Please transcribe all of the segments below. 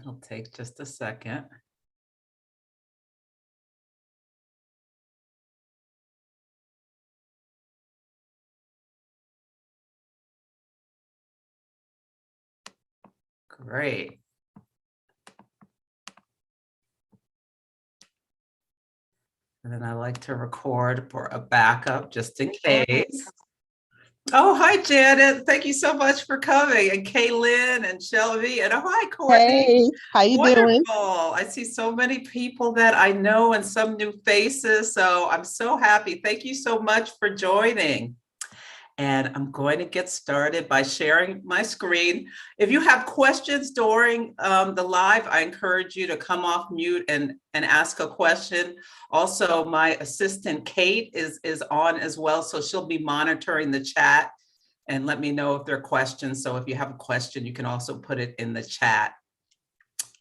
It'll take just a second. Great. And then I like to record for a backup just in case. Oh, hi, Janet. Thank you so much for coming. And Kaylin and Shelby. And oh, hi, Courtney. Hey, how you doing? Wonderful. I see so many people that I know and some new faces. So I'm so happy. Thank you so much for joining. And I'm going to get started by sharing my screen. If you have questions during the live, I encourage you to come off mute and ask a question. Also, my assistant, Kate, is on as well. So she'll be monitoring the chat and let me know if there are questions. So if you have a question, you can also put it in the chat.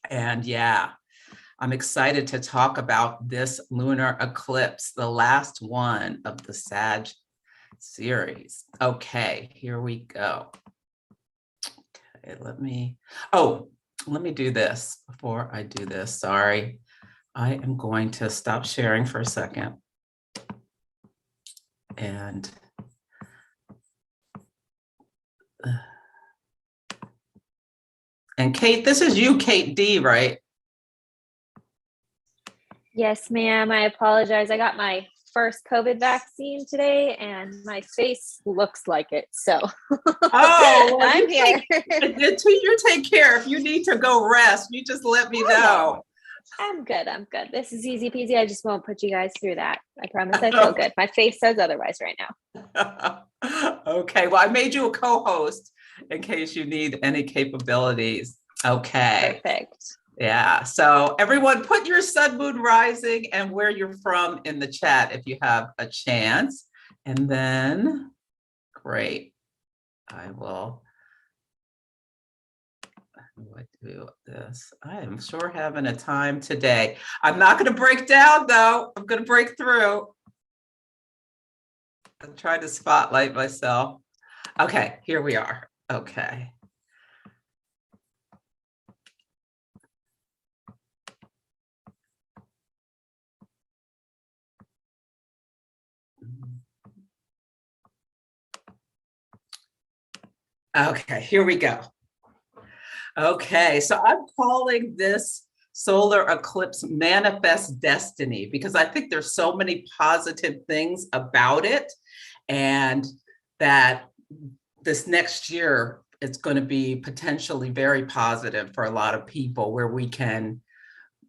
And yeah, I'm excited to talk about this lunar eclipse, the last one of the Sag series. Okay, here we go. Okay, let me do this before I do this. Sorry. I am going to stop sharing for a second. And Kate, this is you, Kate D, right? Yes, ma'am. I apologize. I got my first COVID vaccine today and my face looks like it. So well, I'm here. You take care. If you need to go rest, you just let me know. I'm good. I'm good. This is easy peasy. I just won't put you guys through that. I promise I feel good. My face says otherwise right now. Okay. Well, I made you a co-host in case you need any capabilities. Okay. Perfect. Yeah. So everyone put your sun, moon, rising and where you're from in the chat if you have a chance. And then, great. I will do this. I am sure having a time today. I'm not going to break down though. I'm going to break through. I'm trying to spotlight myself. Okay, here we are. Okay. Okay, here we go. Okay, so I'm calling this solar eclipse manifest destiny because I think there's so many positive things about it, and that this next year it's going to be potentially very positive for a lot of people, where we can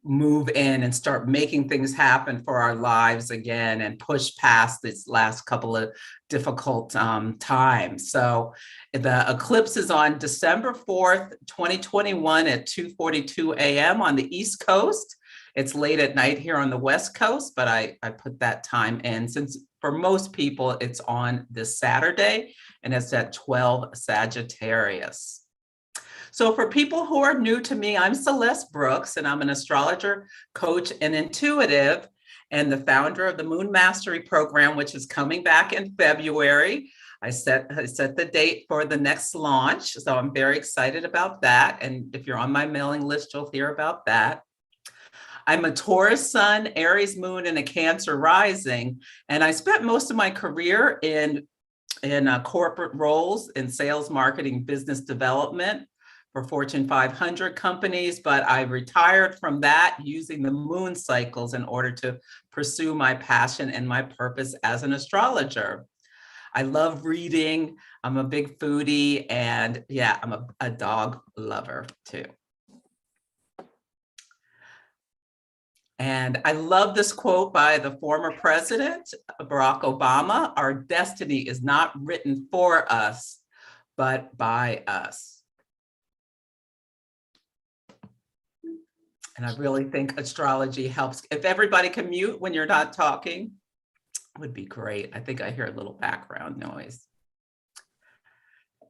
move in and start making things happen for our lives again and push past this last couple of difficult times. So the eclipse is on December 4th, 2021 at 2:42 a.m. on the East Coast. It's late at night here on the West Coast, but I put that time in since for most people it's on this Saturday and it's at 12 Sagittarius. So for people who are new to me, I'm Celeste Brooks, and I'm an astrologer, coach, and intuitive, and the founder of the Moon Mastery Program, which is coming back in February. I set the date for the next launch, so I'm very excited about that. And if you're on my mailing list, you'll hear about that. I'm a Taurus sun, Aries moon, and a Cancer rising, and I spent most of my career in corporate roles in sales, marketing, business development for Fortune 500 companies, but I retired from that using the moon cycles in order to pursue my passion and my purpose as an astrologer. I love reading. I'm a big foodie, and yeah, I'm a dog lover too. And I love this quote by the former president, Barack Obama: "Our destiny is not written for us, but by us." And I really think astrology helps. If everybody can mute when you're not talking, it would be great. I think I hear a little background noise.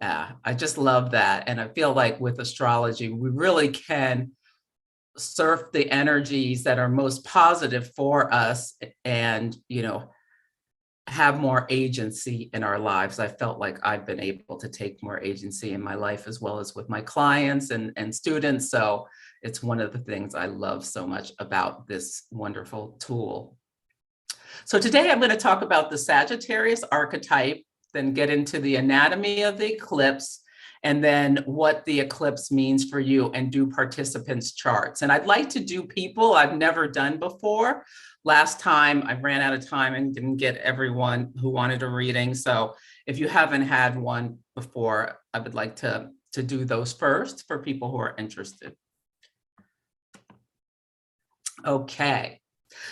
Yeah, I just love that. And I feel like with astrology, we really can surf the energies that are most positive for us and, have more agency in our lives. I felt like I've been able to take more agency in my life as well as with my clients and students. So it's one of the things I love so much about this wonderful tool. So today I'm going to talk about the Sagittarius archetype, then get into the anatomy of the eclipse, and then what the eclipse means for you, and do participants charts. And I'd like to do people I've never done before. Last time I ran out of time and didn't get everyone who wanted a reading. So if you haven't had one before, I would like to do those first for people who are interested. Okay.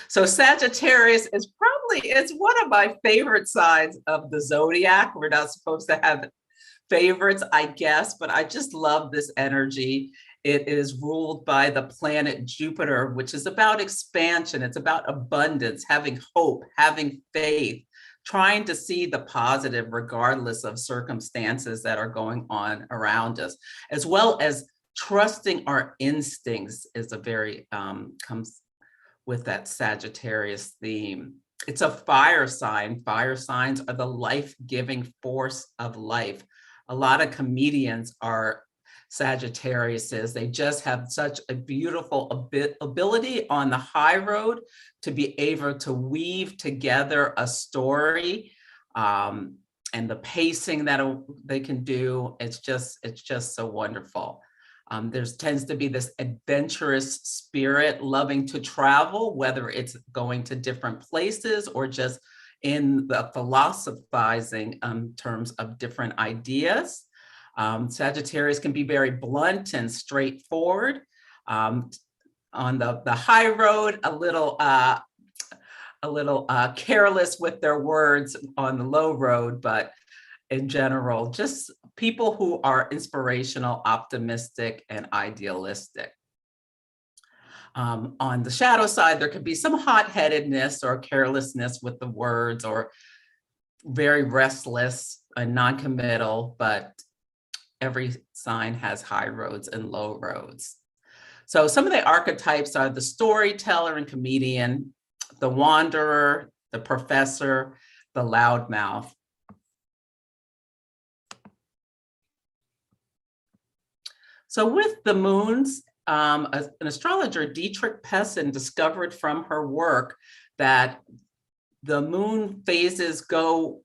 So Sagittarius is it's one of my favorite signs of the zodiac. We're not supposed to have favorites, I guess, but I just love this energy. It is ruled by the planet Jupiter, which is about expansion. It's about abundance, having hope, having faith, trying to see the positive regardless of circumstances that are going on around us, as well as trusting our instincts is a very, comes with that Sagittarius theme. It's a fire sign. Fire signs are the life-giving force of life. A lot of comedians are Sagittariuses. They just have such a beautiful ability on the high road to be able to weave together a story, and the pacing that they can do. It's just so wonderful. There tends to be this adventurous spirit, loving to travel, whether it's going to different places or just in the philosophizing terms of different ideas. Sagittarius can be very blunt and straightforward. On the high road, a little careless with their words on the low road, but in general, just people who are inspirational, optimistic, and idealistic. On the shadow side, there could be some hot-headedness or carelessness with the words, or very restless and non-committal, but every sign has high roads and low roads. So some of the archetypes are the storyteller and comedian, the wanderer, the professor, the loudmouth. So with the moons, an astrologer, Dietrich Pessin, discovered from her work that the moon phases go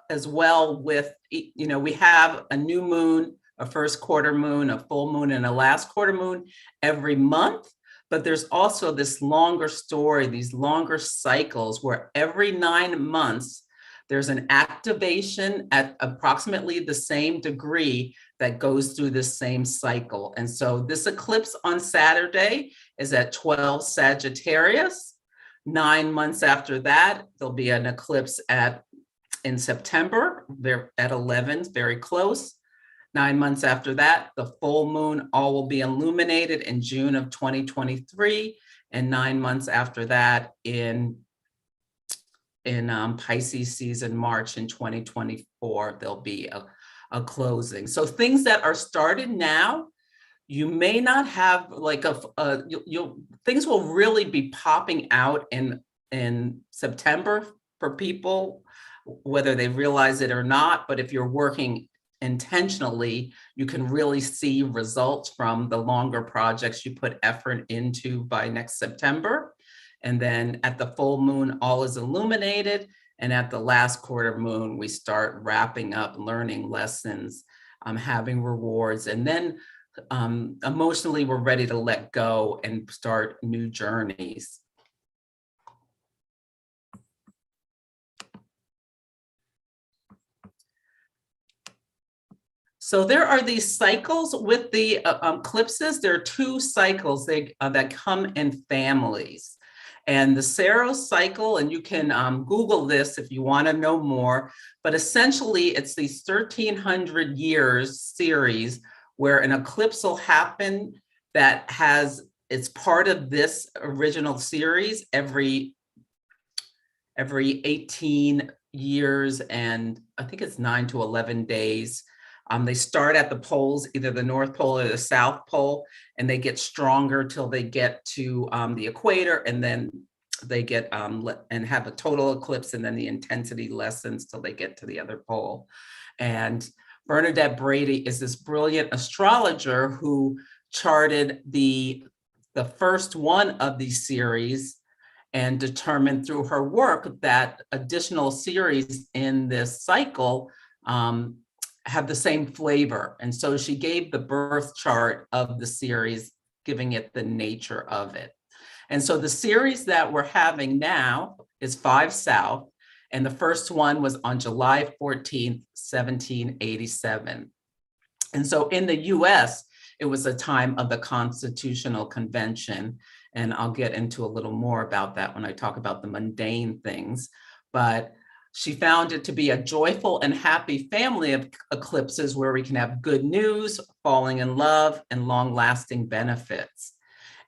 as well with, we have a new moon, a first quarter moon, a full moon, and a last quarter moon every month. But there's also this longer story, these longer cycles where every 9 months, there's an activation at approximately the same degree that goes through this same cycle. And so this eclipse on Saturday is at 12 Sagittarius. 9 months after that, there'll be an eclipse in September. They're at 11, very close. 9 months after that, the full moon, all will be illuminated in June of 2023. And 9 months after that, in Pisces season, March in 2024, there'll be a closing. So things that are started now, you may not have like things will really be popping out in September for people, whether they realize it or not. But if you're working intentionally, you can really see results from the longer projects you put effort into by next September. And then at the full moon, all is illuminated. And at the last quarter moon, we start wrapping up, learning lessons, having rewards. And then emotionally, we're ready to let go and start new journeys. So there are these cycles with the eclipses. There are 2 cycles that come in families. And the Saros cycle, and you can Google this if you want to know more, but essentially it's these 1300 years series where an eclipse will happen that it's part of this original series every 18 years, and I think it's 9 to 11 days. They start at the poles, either the North Pole or the South Pole, and they get stronger till they get to the equator, and then they get and have a total eclipse, and then the intensity lessens till they get to the other pole. And Bernadette Brady is this brilliant astrologer who charted the first one of these series and determined through her work that additional series in this cycle have the same flavor. And so she gave the birth chart of the series, giving it the nature of it. And so the series that we're having now is 5 South, and the first one was on July 14th, 1787. And so in the US, it was a time of the Constitutional Convention, and I'll get into a little more about that when I talk about the mundane things. But she found it to be a joyful and happy family of eclipses where we can have good news, falling in love, and long-lasting benefits.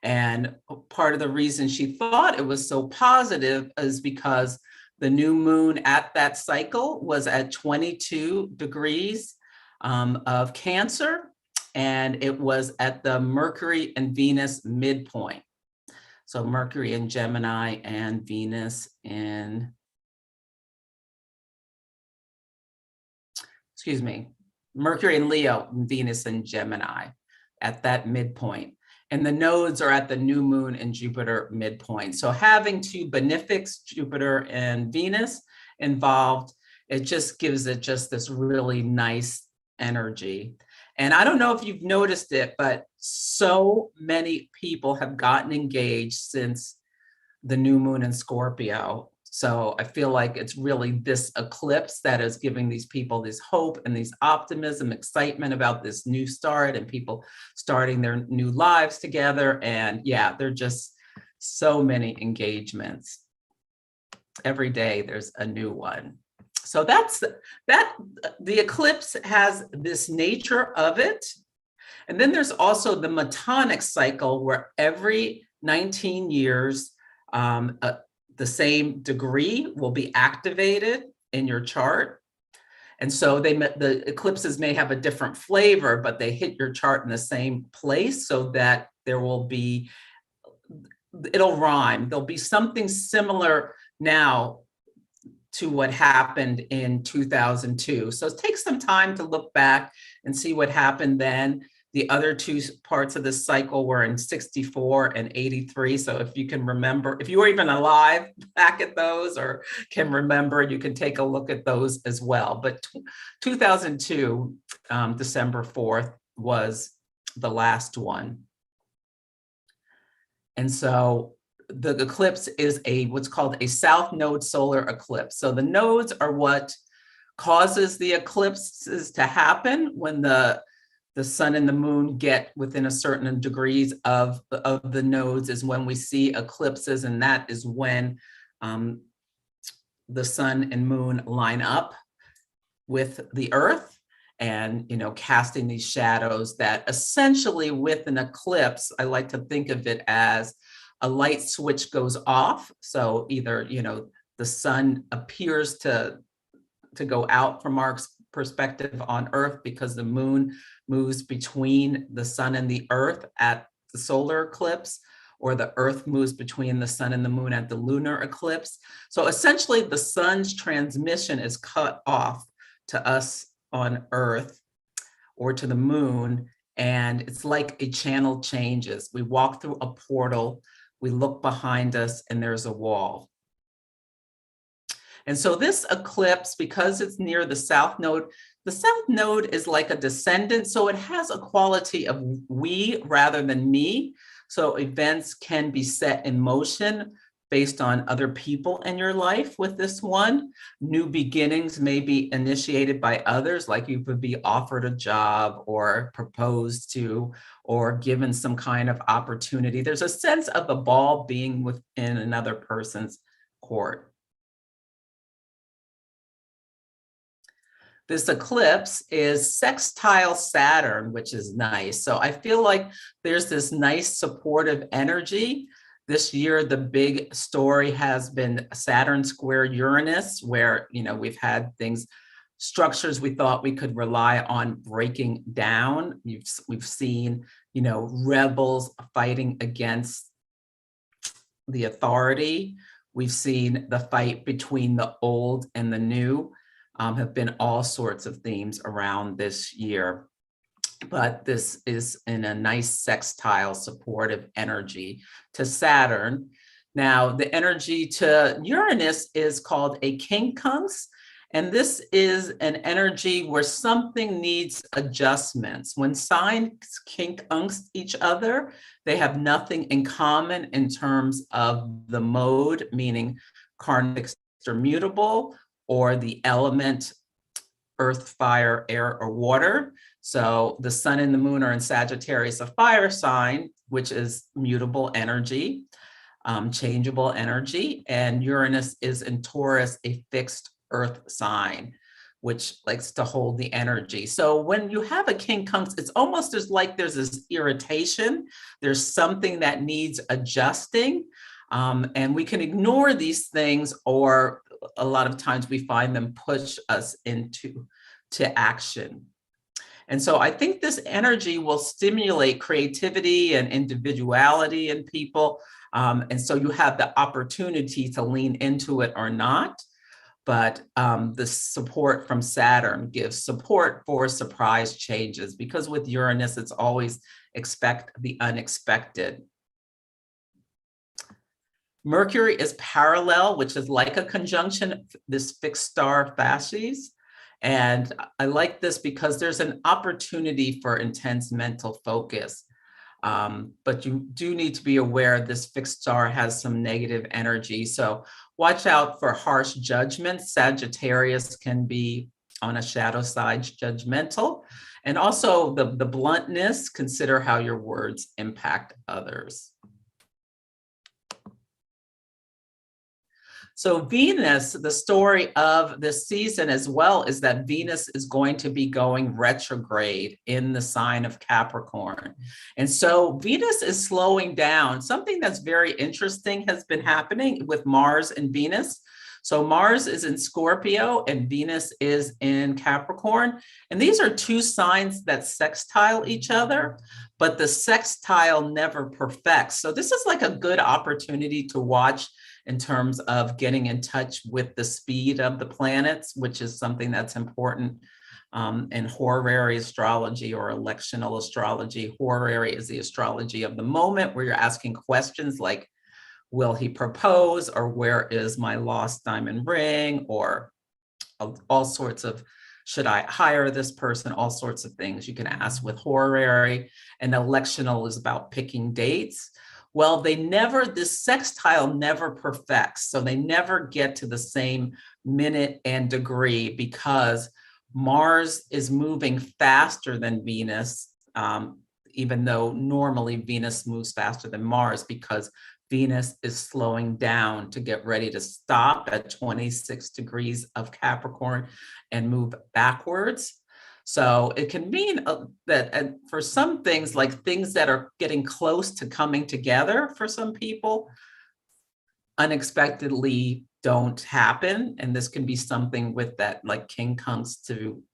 And part of the reason she thought it was so positive is because the new moon at that cycle was at 22 degrees of Cancer, and it was at the Mercury and Venus midpoint. So Mercury in Gemini and Venus in, Mercury in Leo and Venus in Gemini at that midpoint. And the nodes are at the new moon and Jupiter midpoint. So having two benefics, Jupiter and Venus involved, it just gives it just this really nice energy. And I don't know if you've noticed it, but so many people have gotten engaged since the new moon in Scorpio. So I feel like it's really this eclipse that is giving these people this hope and this optimism, excitement about this new start and people starting their new lives together. And yeah, there are just so many engagements. Every day there's a new one. So that's that. The eclipse has this nature of it. And then there's also the metonic cycle where every 19 years, the same degree will be activated in your chart. And so the eclipses may have a different flavor, but they hit your chart in the same place so that there will be, it'll rhyme. There'll be something similar now to what happened in 2002. So take some time to look back and see what happened then. The other two parts of this cycle were in 64 and 83. So if you can remember, if you were even alive back at those or can remember, you can take a look at those as well. But 2002, December 4th was the last one. And so the eclipse is what's called a south node solar eclipse. So the nodes are what causes the eclipses to happen when the sun and the moon get within a certain degrees of the nodes is when we see eclipses, and that is when the sun and moon line up with the earth and, you know, casting these shadows that essentially with an eclipse, I like to think of it as a light switch goes off. So either, you know, the sun appears to go out from our perspective on Earth because the moon moves between the sun and the earth at the solar eclipse, or the earth moves between the sun and the moon at the lunar eclipse. So essentially the sun's transmission is cut off to us on Earth or to the moon, and it's like a channel changes. We walk through a portal, we look behind us, and there's a wall. And so this eclipse, because it's near the south node is like a descendant. So it has a quality of we rather than me. So events can be set in motion based on other people in your life with this one. New beginnings may be initiated by others, like you could be offered a job or proposed to, or given some kind of opportunity. There's a sense of the ball being within another person's court. This eclipse is sextile Saturn, which is nice. So I feel like there's this nice supportive energy. This year, the big story has been Saturn square Uranus, where, you know, we've had things, structures we thought we could rely on breaking down. We've seen, you know, rebels fighting against the authority. We've seen the fight between the old and the new. Have been all sorts of themes around this year. but this is in a nice sextile supportive energy to Saturn. Now, the energy to Uranus is called a quincunx, and this is an energy where something needs adjustments. When signs quincunx each other, they have nothing in common in terms of the mode, meaning karmic or mutable, or the element earth, fire, air, or water. So the sun and the moon are in Sagittarius, a fire sign, which is mutable energy, changeable energy. And Uranus is in Taurus, a fixed earth sign, which likes to hold the energy. So when you have a quincunx, it's almost as like there's this irritation. There's something that needs adjusting. And we can ignore these things, or a lot of times we find them push us into action. And so I think this energy will stimulate creativity and individuality in people. And so you have the opportunity to lean into it or not. But the support from Saturn gives support for surprise changes, because with Uranus, it's always expect the unexpected. Mercury is parallel, which is like a conjunction, this fixed star fasces. And I like this because there's an opportunity for intense mental focus. But you do need to be aware this fixed star has some negative energy. So watch out for harsh judgments. Sagittarius can be on a shadow side judgmental. And also the bluntness, consider how your words impact others. So Venus, the story of this season as well is that Venus is going to be going retrograde in the sign of Capricorn. And so Venus is slowing down. Something that's very interesting has been happening with Mars and Venus. So Mars is in Scorpio and Venus is in Capricorn. And these are two signs that sextile each other, but the sextile never perfects. So this is like a good opportunity to watch in terms of getting in touch with the speed of the planets, which is something that's important in horary astrology or electional astrology. Horary is the astrology of the moment, where you're asking questions like, will he propose, or where is my lost diamond ring, or all sorts of, should I hire this person, all sorts of things you can ask with horary. And electional is about picking dates. Well, this sextile never perfects. So they never get to the same minute and degree, because Mars is moving faster than Venus, even though normally Venus moves faster than Mars, because Venus is slowing down to get ready to stop at 26 degrees of Capricorn and move backwards. So it can mean that for some things, like things that are getting close to coming together for some people, unexpectedly don't happen. And this can be something with that, like quincunx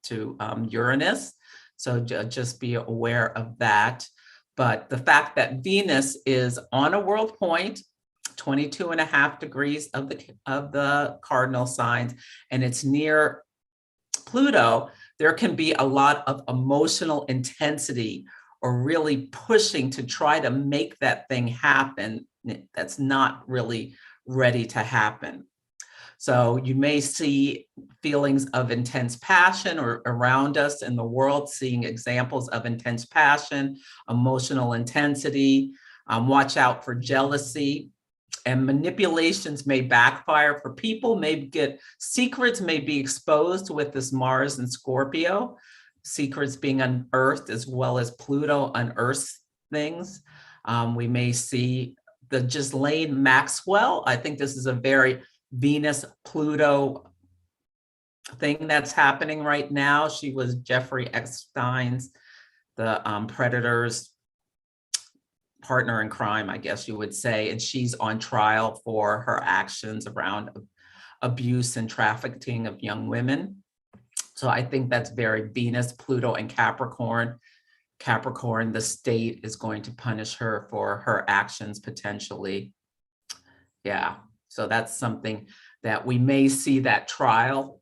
to Uranus. So just be aware of that. But the fact that Venus is on a world point, 22.5 degrees of the cardinal signs, and it's near Pluto, there can be a lot of emotional intensity, or really pushing to try to make that thing happen that's not really ready to happen. So you may see feelings of intense passion, or around us in the world, seeing examples of intense passion, emotional intensity. Watch out for jealousy. And manipulations may backfire for people, secrets may be exposed with this Mars and Scorpio, secrets being unearthed, as well as Pluto unearths things. We may see the Ghislaine Maxwell. I think this is a very Venus-Pluto thing that's happening right now. She was Jeffrey Epstein's, the Predator's partner in crime, I guess you would say, and she's on trial for her actions around abuse and trafficking of young women. So I think that's very Venus, Pluto, and Capricorn. Capricorn, the state is going to punish her for her actions potentially. Yeah, so that's something that we may see that trial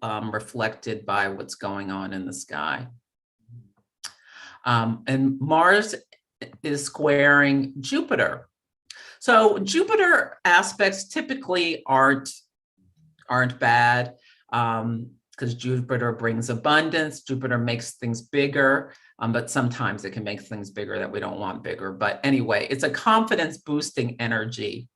reflected by what's going on in the sky. And Mars is squaring Jupiter. So Jupiter aspects typically aren't bad, because Jupiter brings abundance. Jupiter makes things bigger, but sometimes it can make things bigger that we don't want bigger. But anyway, it's a confidence boosting energy.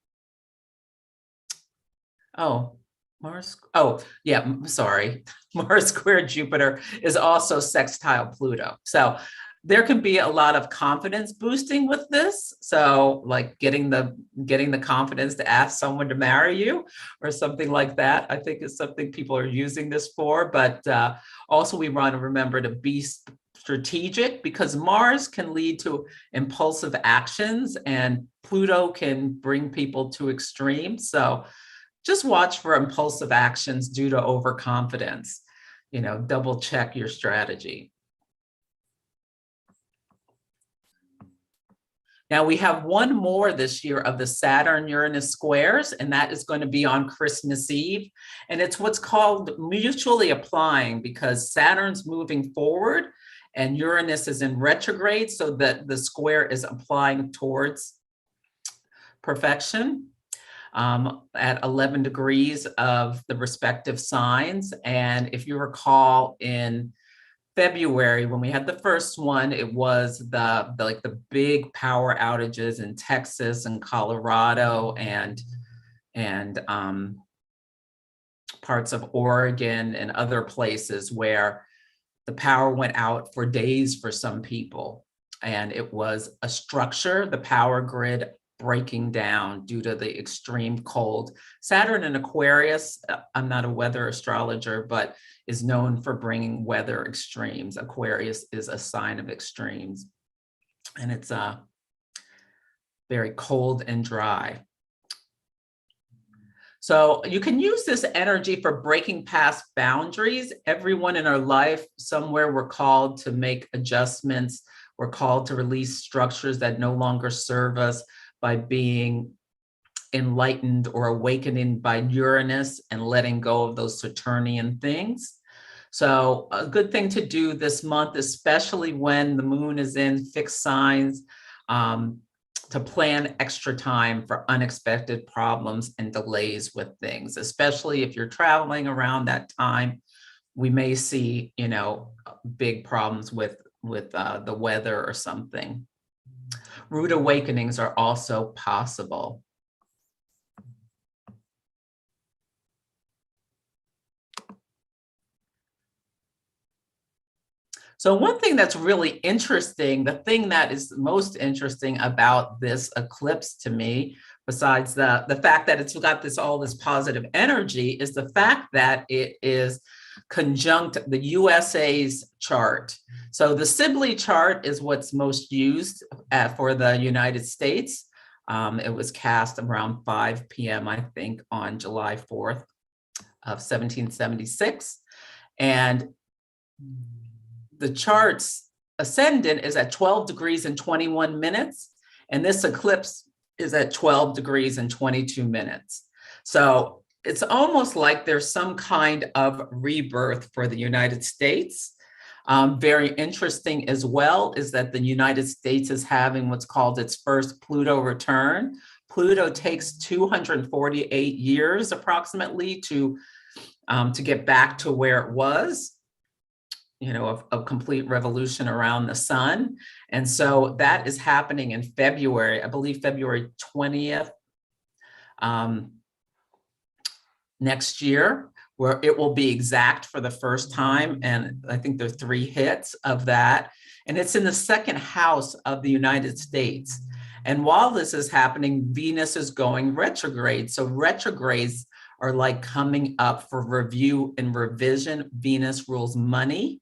Oh, Mars. Oh, yeah, sorry. Mars square Jupiter is also sextile Pluto. So there can be a lot of confidence boosting with this. So like getting the confidence to ask someone to marry you or something like that, I think is something people are using this for. But also we want to remember to be strategic, because Mars can lead to impulsive actions and Pluto can bring people to extremes. So just watch for impulsive actions due to overconfidence. Double check your strategy. Now we have one more this year of the Saturn-Uranus squares, and that is going to be on Christmas Eve. And it's what's called mutually applying, because Saturn's moving forward and Uranus is in retrograde, so that the square is applying towards perfection at 11 degrees of the respective signs. And if you recall, in February, when we had the first one, it was the big power outages in Texas and Colorado and parts of Oregon and other places where the power went out for days for some people. And it was a structure, the power grid breaking down due to the extreme cold. Saturn in Aquarius, I'm not a weather astrologer, but is known for bringing weather extremes. Aquarius is a sign of extremes, and it's very cold and dry. So you can use this energy for breaking past boundaries. Everyone in our life, somewhere we're called to make adjustments. We're called to release structures that no longer serve us by being enlightened or awakening by Uranus and letting go of those Saturnian things. So a good thing to do this month, especially when the moon is in fixed signs, to plan extra time for unexpected problems and delays with things, especially if you're traveling around that time. We may see, big problems with the weather or something. Rude awakenings are also possible. So one thing that's really interesting, the thing that is most interesting about this eclipse to me, besides the fact that it's got all this positive energy, is the fact that it is conjunct the USA's chart. So the Sibley chart is what's most used for the United States. It was cast around 5 p.m., I think, on July 4th of 1776. And the chart's ascendant is at 12 degrees and 21 minutes. And this eclipse is at 12 degrees and 22 minutes. So it's almost like there's some kind of rebirth for the United States. Very interesting as well is that the United States is having what's called its first Pluto return. Pluto takes 248 years approximately to get back to where it was, of complete revolution around the sun. And so that is happening in February, I believe February 20th. Next year, where it will be exact for the first time. And I think there are 3 hits of that. And it's in the second house of the United States. And while this is happening, Venus is going retrograde. So retrogrades are like coming up for review and revision. Venus rules money.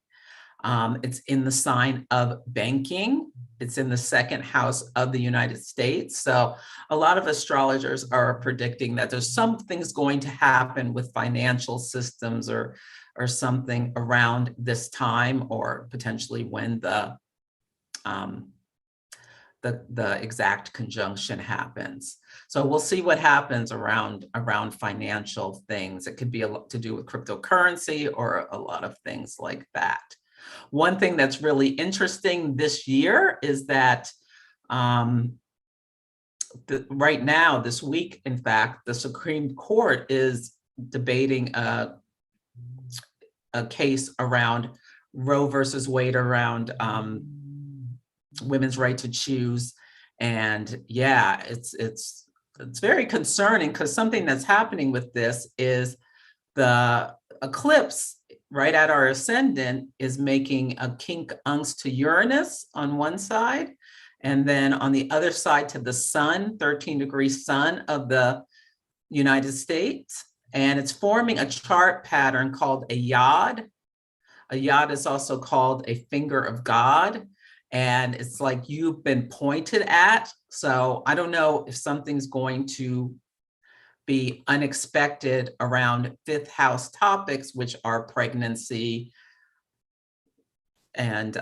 It's in the sign of banking. It's in the second house of the United States. So a lot of astrologers are predicting that there's some things going to happen with financial systems or something around this time, or potentially when the exact conjunction happens. So we'll see what happens around financial things. It could be a lot to do with cryptocurrency or a lot of things like that. One thing that's really interesting this year is that right now, this week, in fact, the Supreme Court is debating a case around Roe versus Wade, around women's right to choose. And yeah, it's very concerning, because something that's happening with this is the eclipse right at our ascendant is making a quincunx to Uranus on one side, and then on the other side to the sun, 13-degree sun of the United States. And it's forming a chart pattern called a yod. A yod is also called a finger of God. And it's like you've been pointed at. So I don't know if something's going to be unexpected around 5th house topics, which are pregnancy, and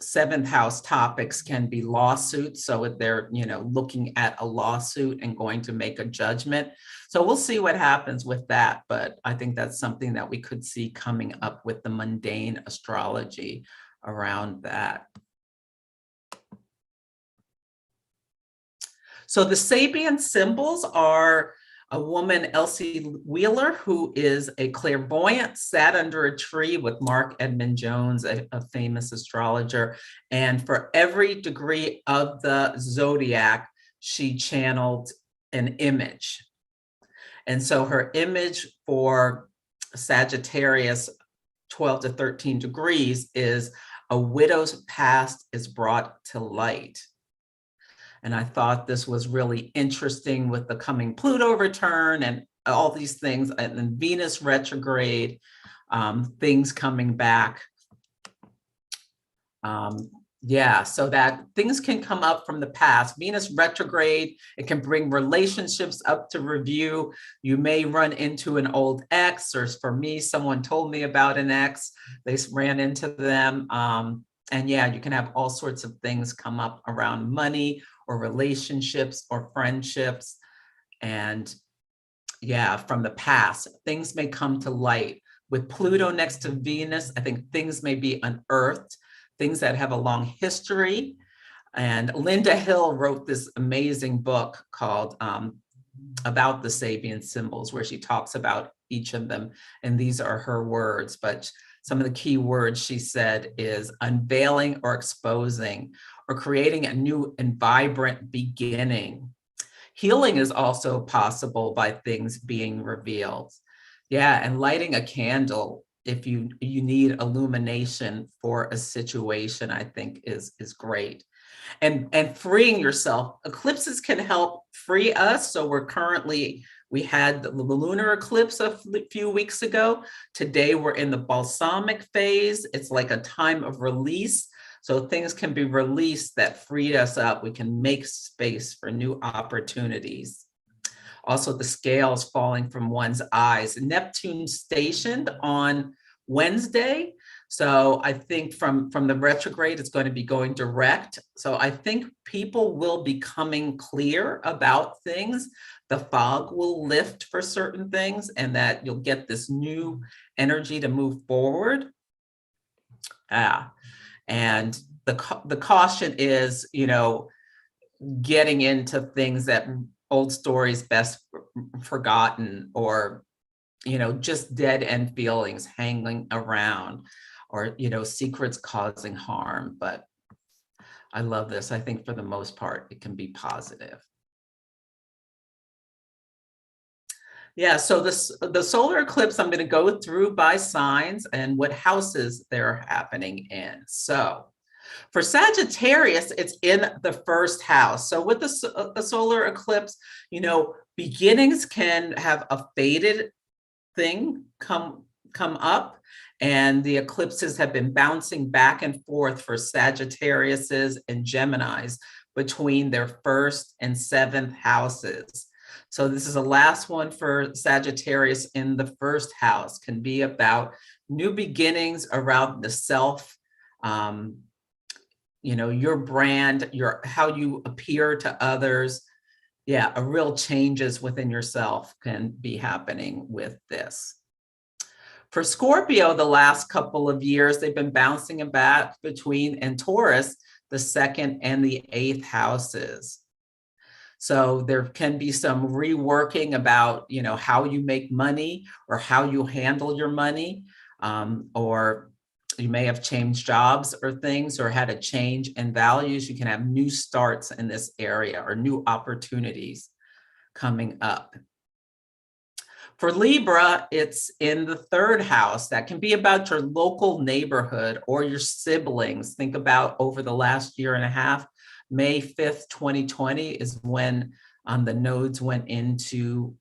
7th house topics can be lawsuits. So they're, looking at a lawsuit and going to make a judgment. So we'll see what happens with that. But I think that's something that we could see coming up with the mundane astrology around that. So the Sabian symbols are a woman, Elsie Wheeler, who is a clairvoyant, sat under a tree with Mark Edmund Jones, a famous astrologer. And for every degree of the zodiac, she channeled an image. And so her image for Sagittarius, 12 to 13 degrees, is a widow's past is brought to light. And I thought this was really interesting with the coming Pluto return and all these things, and then Venus retrograde, things coming back. Yeah, so that things can come up from the past. Venus retrograde, it can bring relationships up to review. You may run into an old ex, or for me, someone told me about an ex. They ran into them. And yeah, you can have all sorts of things come up around money or relationships or friendships. And yeah, from the past, things may come to light. With Pluto next to Venus, I think things may be unearthed, things that have a long history. And Linda Hill wrote this amazing book called About the Sabian Symbols, where she talks about each of them. And these are her words, but some of the key words she said is unveiling or exposing, or creating a new and vibrant beginning. Healing is also possible by things being revealed. Yeah, and lighting a candle if you need illumination for a situation, I think is great. And freeing yourself. Eclipses can help free us. So we had the lunar eclipse a few weeks ago. Today we're in the balsamic phase. It's like a time of release. So things can be released that freed us up. We can make space for new opportunities. Also, the scales falling from one's eyes. Neptune stationed on Wednesday. So I think from the retrograde, it's going to be going direct. So I think people will be coming clear about things. The fog will lift for certain things, and that you'll get this new energy to move forward. And the caution is, getting into things that old stories best forgotten, or, just dead end feelings hanging around, or, secrets causing harm. But I love this. I think for the most part, it can be positive. Yeah, so the solar eclipse, I'm going to go through by signs and what houses they're happening in. So for Sagittarius, it's in the 1st house. So with the solar eclipse, beginnings can have a faded thing come up, and the eclipses have been bouncing back and forth for Sagittariuses and Geminis between their 1st and 7th houses. So this is the last one for Sagittarius in the 1st house. Can be about new beginnings around the self, your brand, how you appear to others. Yeah, a real changes within yourself can be happening with this. For Scorpio, the last couple of years, they've been bouncing back between, and Taurus, the second and the eighth houses. So there can be some reworking about, you know, how you make money or how you handle your money, or you may have changed jobs or things or had a change in values. You can have new starts in this area or new opportunities coming up. For Libra, it's in the third house. That can be about your local neighborhood or your siblings. Think about over the last year and a half. May 5th, 2020 is when the nodes went into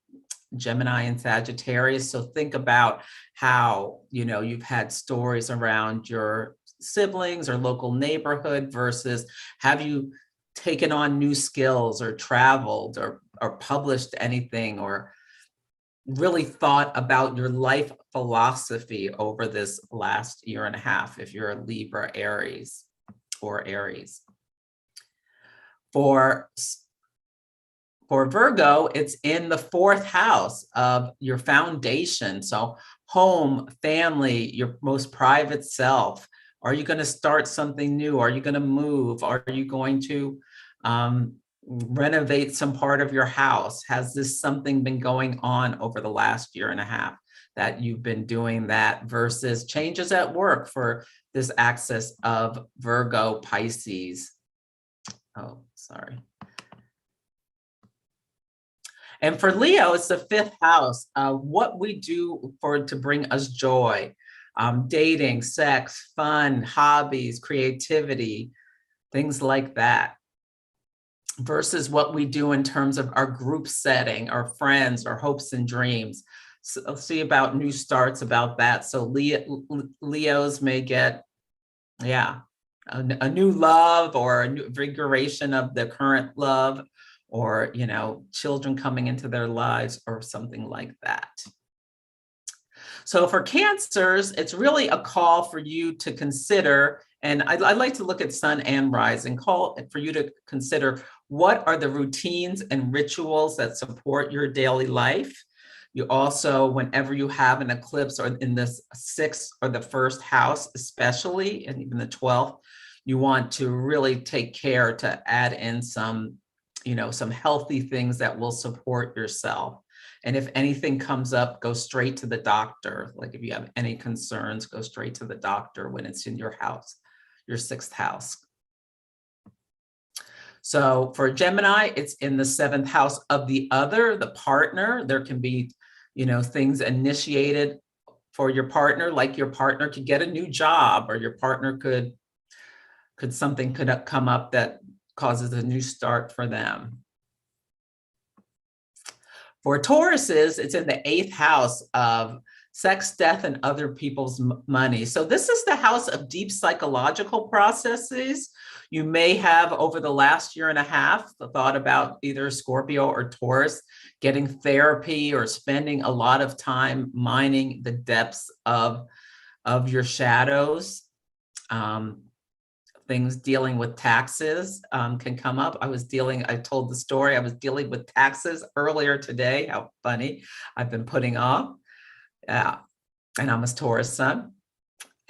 Gemini and Sagittarius. So think about how, you know, you've had stories around your siblings or local neighborhood versus have you taken on new skills or traveled or published anything or really thought about your life philosophy over this last year and a half if you're a Libra, Aries, or Aries. For Virgo, it's in the fourth house of your foundation. So home, family, your most private self. Are you going to start something new? Are you going to move? Are you going to renovate some part of your house? Has this something been going on over the last year and a half that you've been doing that versus changes at work for this axis of Virgo, Pisces? Oh, sorry. And for Leo, it's the fifth house. What we do to bring us joy, dating, sex, fun, hobbies, creativity, things like that, versus what we do in terms of our group setting, our friends, our hopes and dreams. So I'll see about new starts about that. So Leos may get, a new love or a new invigoration of the current love, or, you know, children coming into their lives or something like that. So for Cancers, it's really a call for you to consider, and I'd like to look at Sun and Rising, call for you to consider what are the routines and rituals that support your daily life. You also, whenever you have an eclipse or in the sixth or the first house, especially, and even the 12th, you want to really take care to add in some, you know, some healthy things that will support yourself. And if anything comes up, go straight to the doctor. Like if you have any concerns, go straight to the doctor when it's in your house, your sixth house. So for Gemini, it's in the seventh house of the other, the partner. There can be, you know, things initiated for your partner, like your partner could get a new job, or your partner could something could come up that causes a new start for them. For Tauruses, it's in the eighth house of sex, death, and other people's money. So this is the house of deep psychological processes. You may have, over the last year and a half, thought about either Scorpio or Taurus getting therapy or spending a lot of time mining the depths of your shadows. Things dealing with taxes can come up. I told the story, I was dealing with taxes earlier today. How funny. I've been putting off. And I'm a Taurus sun.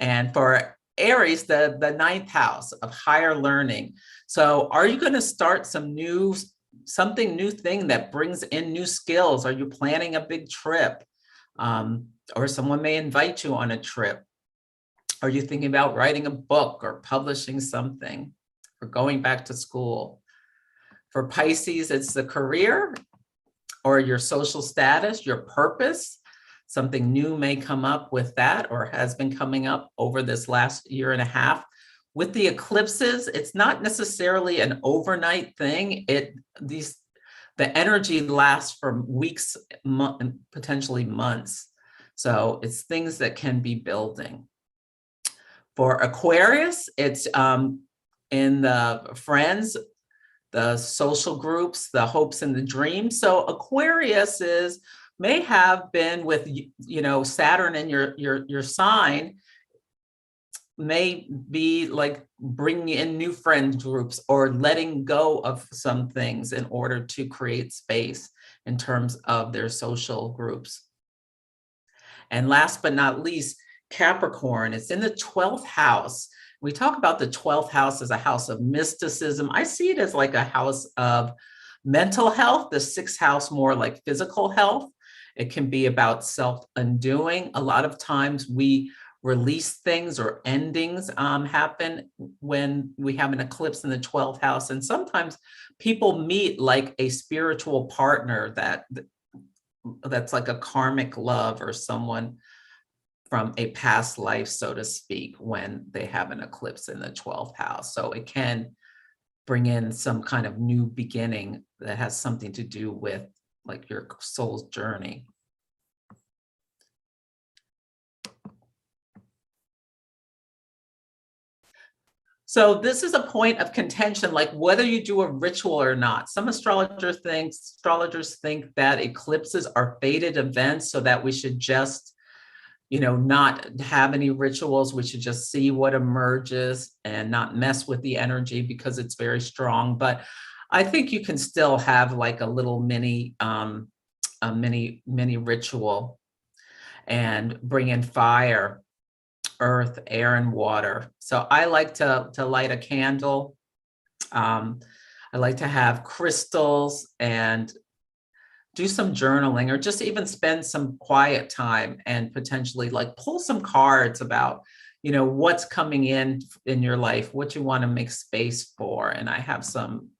And for Aries, the ninth house of higher learning. So are you going to start something new thing that brings in new skills? Are you planning a big trip? Or someone may invite you on a trip. Are you thinking about writing a book or publishing something or going back to school? For Pisces, it's the career or your social status, your purpose. Something new may come up with that or has been coming up over this last year and a half. With the eclipses, it's not necessarily an overnight thing. The energy lasts for weeks, potentially months. So it's things that can be building. For Aquarius, it's in the friends, the social groups, the hopes and the dreams. So Aquarius may have been with, you know, Saturn in your sign, may be like bringing in new friend groups or letting go of some things in order to create space in terms of their social groups. And last but not least, Capricorn, it's in the 12th house. We talk about the 12th house as a house of mysticism. I see it as like a house of mental health, the 6th house more like physical health. It can be about self-undoing. A lot of times we release things or endings happen when we have an eclipse in the 12th house. And sometimes people meet like a spiritual partner that's like a karmic love or someone from a past life, so to speak, when they have an eclipse in the 12th house. So it can bring in some kind of new beginning that has something to do with like your soul's journey. So this is a point of contention, like whether you do a ritual or not. Some astrologers think that eclipses are fated events, so that we should just, not have any rituals. We should just see what emerges and not mess with the energy because it's very strong. But I think you can still have like a little mini ritual and bring in fire, earth, air, and water. So I like to light a candle. I like to have crystals and do some journaling, or just even spend some quiet time and potentially like pull some cards about, what's coming in your life, what you want to make space for. And I have some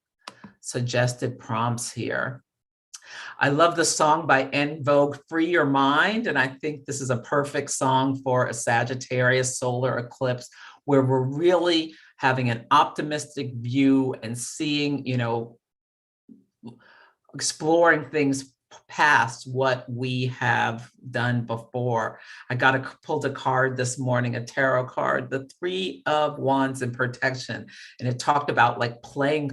suggested prompts here. I love the song by En Vogue, Free Your Mind. And I think this is a perfect song for a Sagittarius solar eclipse, where we're really having an optimistic view and seeing, exploring things past what we have done before. I pulled a card this morning, a tarot card, the 3 of Wands in protection. And it talked about like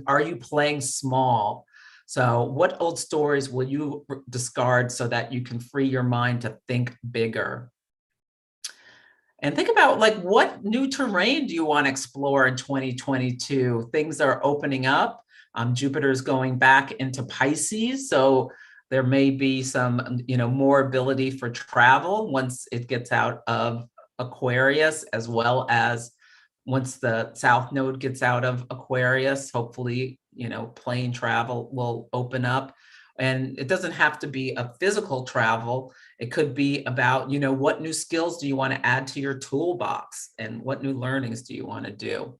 are you playing small? So what old stories will you discard so that you can free your mind to think bigger? And think about like, what new terrain do you want to explore in 2022? Things are opening up. Jupiter's going back into Pisces. So there may be some, more ability for travel once it gets out of Aquarius, as well as once the South Node gets out of Aquarius. Hopefully, plane travel will open up. And it doesn't have to be a physical travel. It could be about, what new skills do you want to add to your toolbox, and what new learnings do you want to do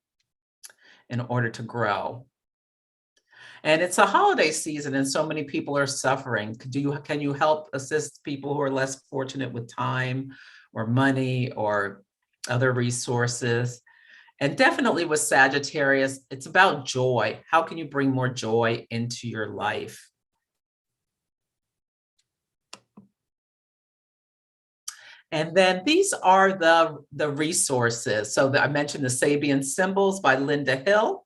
in order to grow? And it's a holiday season, and so many people are suffering. Can you help assist people who are less fortunate with time or money or other resources? And definitely with Sagittarius, it's about joy. How can you bring more joy into your life? And then these are the resources. So I mentioned the Sabian Symbols by Linda Hill.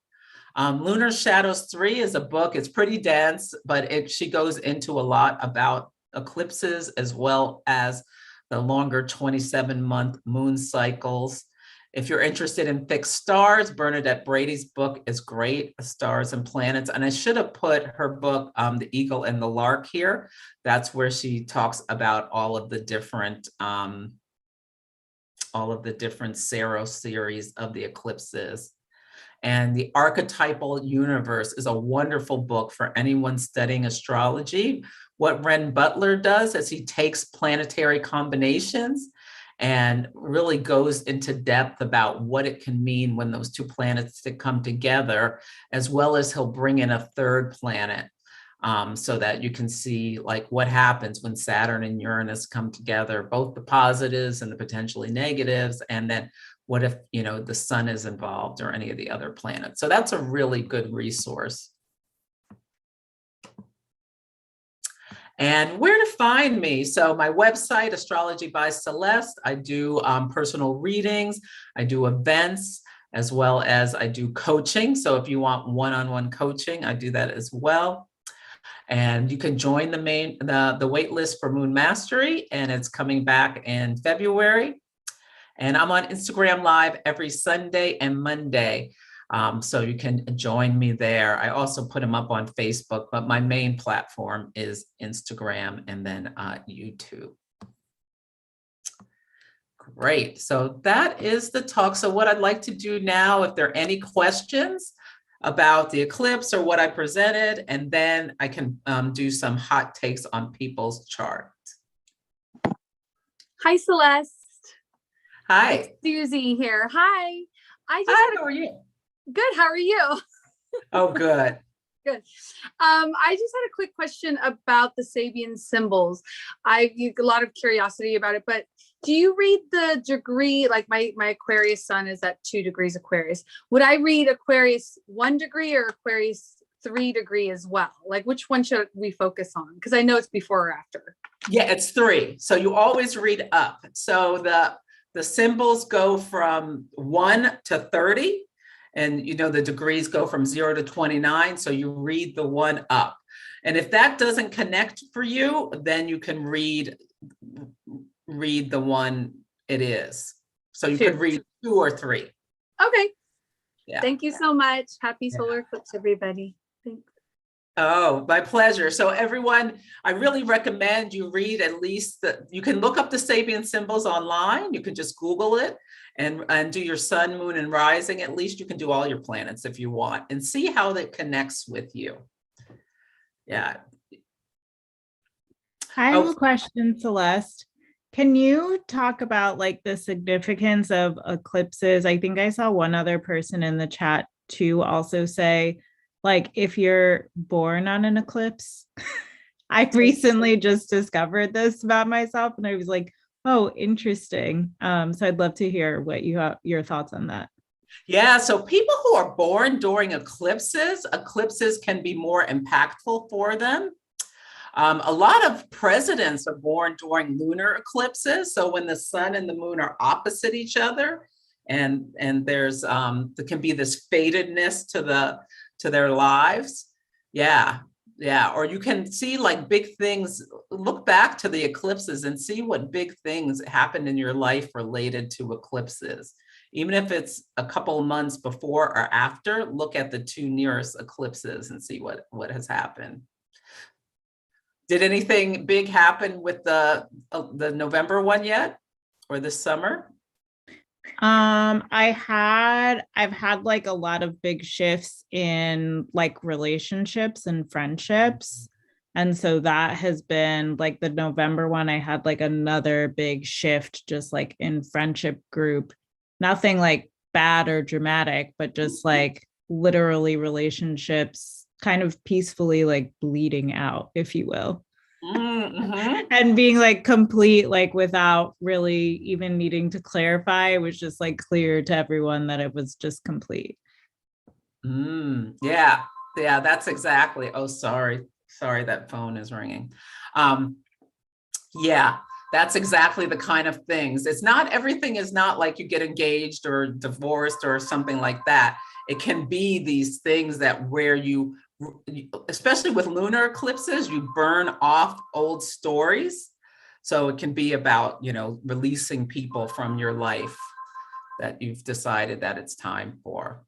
Lunar Shadows 3 is a book. It's pretty dense, but she goes into a lot about eclipses, as well as the longer 27-month moon cycles. If you're interested in fixed stars, Bernadette Brady's book is great, Stars and Planets. And I should have put her book, The Eagle and the Lark, here. That's where she talks about all of the different Sero series of the eclipses. And The Archetypal Universe is a wonderful book for anyone studying astrology. What Ren Butler does is he takes planetary combinations and really goes into depth about what it can mean when those two planets come together, as well as he'll bring in a third planet, so that you can see like what happens when Saturn and Uranus come together, both the positives and the potentially negatives, and then what if, the sun is involved or any of the other planets. So that's a really good resource. And where to find me? So my website, Astrology by Celeste. I do personal readings. I do events, as well as I do coaching. So if you want one-on-one coaching, I do that as well. And you can join the wait list for Moon Mastery, and it's coming back in February. And I'm on Instagram Live every Sunday and Monday. So you can join me there. I also put them up on Facebook, but my main platform is Instagram and then YouTube. Great. So that is the talk. So what I'd like to do now, if there are any questions about the eclipse or what I presented, and then I can do some hot takes on people's chart. Hi, Celeste. Hi. It's Susie here. Hi. Hi, how are you? Good. How are you? Oh, good. Good. I just had a quick question about the Sabian symbols. I've a lot of curiosity about it, but do you read the degree? Like my Aquarius sun is at 2 degrees Aquarius. Would I read Aquarius 1 degree or Aquarius 3 degree as well? Like which one should we focus on? Because I know it's before or after. Yeah, it's 3. So you always read up. So the symbols go from 1 to 30. And you know, the degrees go from 0 to 29. So you read the 1 up. And if that doesn't connect for you, then you can read the one it is. So you could read 2 or 3. Okay. Yeah. Thank you so much. Happy solar eclipse, everybody. Thanks. Oh, my pleasure. So everyone, I really recommend you read at least you can look up the Sabian symbols online. You can just Google it and do your sun, moon, and rising. At least you can do all your planets if you want and see how that connects with you. Yeah. I have a question, Celeste. Can you talk about like the significance of eclipses? I think I saw one other person in the chat too also say, like, if you're born on an eclipse. I recently just discovered this about myself and I was like, oh, interesting. So I'd love to hear what you have your thoughts on that. Yeah, so people who are born during eclipses can be more impactful for them. A lot of presidents are born during lunar eclipses. So when the sun and the moon are opposite each other, and there's there can be this fatedness to their lives. Yeah. Or you can see like big things. Look back to the eclipses and see what big things happened in your life related to eclipses. Even if it's a couple of months before or after, look at the 2 nearest eclipses and see what has happened. Did anything big happen with the November one yet, or this summer? I've had like a lot of big shifts in like relationships and friendships. And so that has been like the November one. I had like another big shift just like in friendship group. Nothing like bad or dramatic, but just like literally relationships kind of peacefully like bleeding out, if you will. Mm-hmm. And being like complete, like without really even needing to clarify, it was just like clear to everyone that it was just complete. Yeah, that's exactly. Oh, sorry, that phone is ringing. Yeah, that's exactly the kind of things. It's not, everything is not like you get engaged or divorced or something like that. It can be these things that where you, especially with lunar eclipses, you burn off old stories. So it can be about, you know, releasing people from your life that you've decided that it's time for.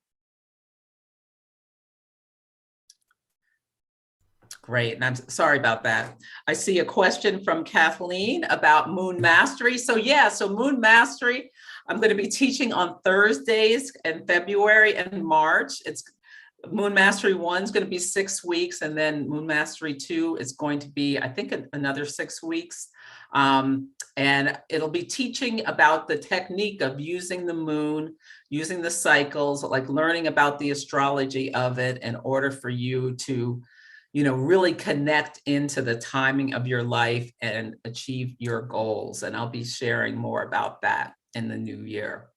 Great, and I'm sorry about that. I see a question from Kathleen about moon mastery. So yeah, so moon mastery, I'm going to be teaching on Thursdays in February and March. It's Moon Mastery 1 is going to be 6 weeks, and then Moon Mastery 2 is going to be, I think, another 6 weeks. And it'll be teaching about the technique of using the moon, using the cycles, like learning about the astrology of it in order for you to, you know, really connect into the timing of your life and achieve your goals. And I'll be sharing more about that in the new year.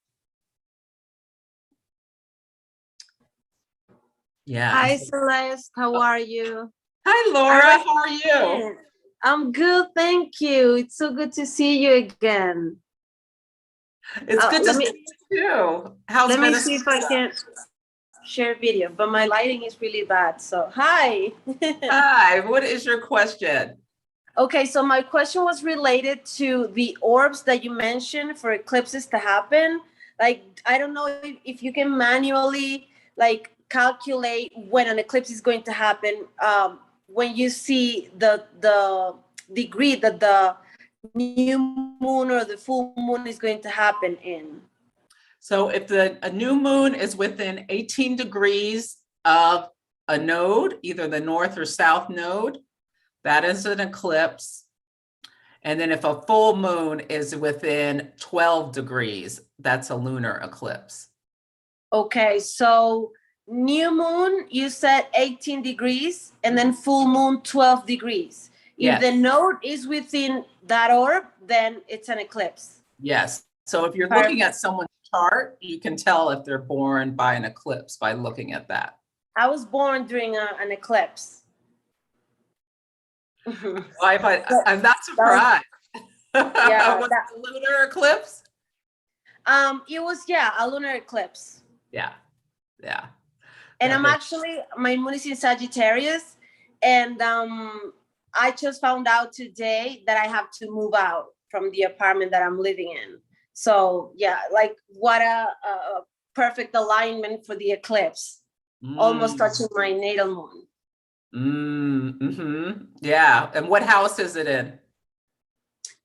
Yeah. Hi, Celeste. How are you? Hi, Laura. How are you? I'm good, thank you. It's so good to see you again. It's good to see you too. Let me see if I can share video, but my lighting is really bad. So, hi. Hi, what is your question? Okay, so my question was related to the orbs that you mentioned for eclipses to happen. Like, I don't know if you can manually, like, calculate when an eclipse is going to happen when you see the degree that the new moon or the full moon is going to happen in? So if a new moon is within 18 degrees of a node, either the north or south node, that is an eclipse. And then if a full moon is within 12 degrees, that's a lunar eclipse. Okay, so new moon, you said 18 degrees, and then full moon 12 degrees. If Yes. the node is within that orb, then it's an eclipse. Yes. So if you're looking at someone's chart, you can tell if they're born by an eclipse by looking at that. I was born during an eclipse. I'm not surprised. Yeah, Was it a lunar eclipse? It was, a lunar eclipse. Yeah. And That I'm makes- actually, my moon is in Sagittarius, and I just found out today that I have to move out from the apartment that I'm living in. So yeah, like what a perfect alignment for the eclipse. Almost touching my natal moon. Yeah. And what house is it in?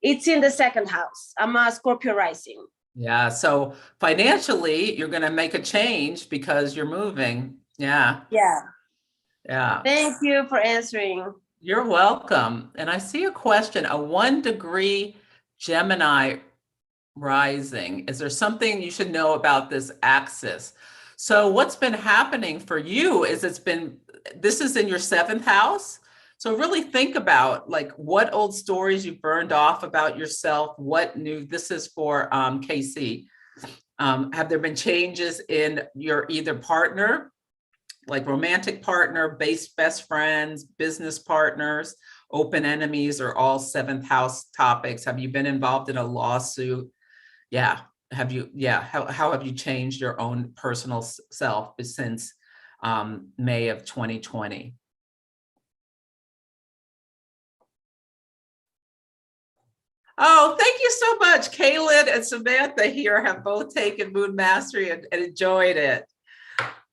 It's in the second house. I'm a Scorpio rising. Yeah. So financially, you're going to make a change because you're moving. Yeah. Yeah. Thank you for answering. You're welcome. And I see a question, a 1 degree Gemini rising. Is there something you should know about this axis? So what's been happening for you is this is in your 7th house. So really think about like what old stories you burned off about yourself, what new, this is for Casey. Have there been changes in your either partner, like romantic partner, best friends, business partners, open enemies, or all 7th house topics? Have you been involved in a lawsuit? Yeah. Have you, how have you changed your own personal self since May of 2020? Oh, thank you so much. Kaylin and Samantha here have both taken Moon Mastery and enjoyed it.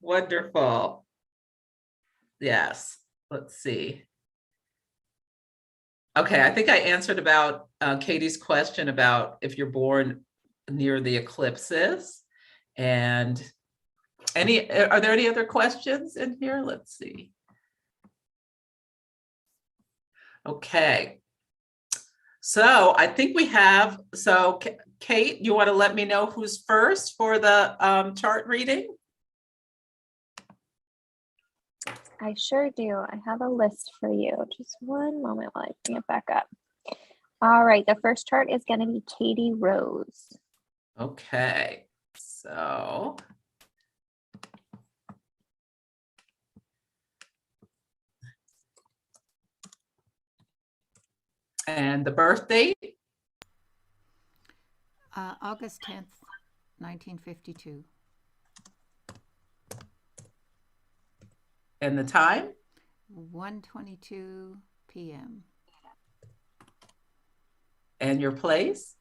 Wonderful. Yes, let's see. Okay, I think I answered about Katie's question about if you're born near the eclipses. And are there any other questions in here? Let's see. Okay. So I think we have, so Kate, you want to let me know who's first for the chart reading? I sure do. I have a list for you. Just one moment while I bring it back up. All right, the first chart is going to be Katie Rose. Okay, so. And the birth date? August 10th, 1952. And the time? 1:22 p.m. And your place?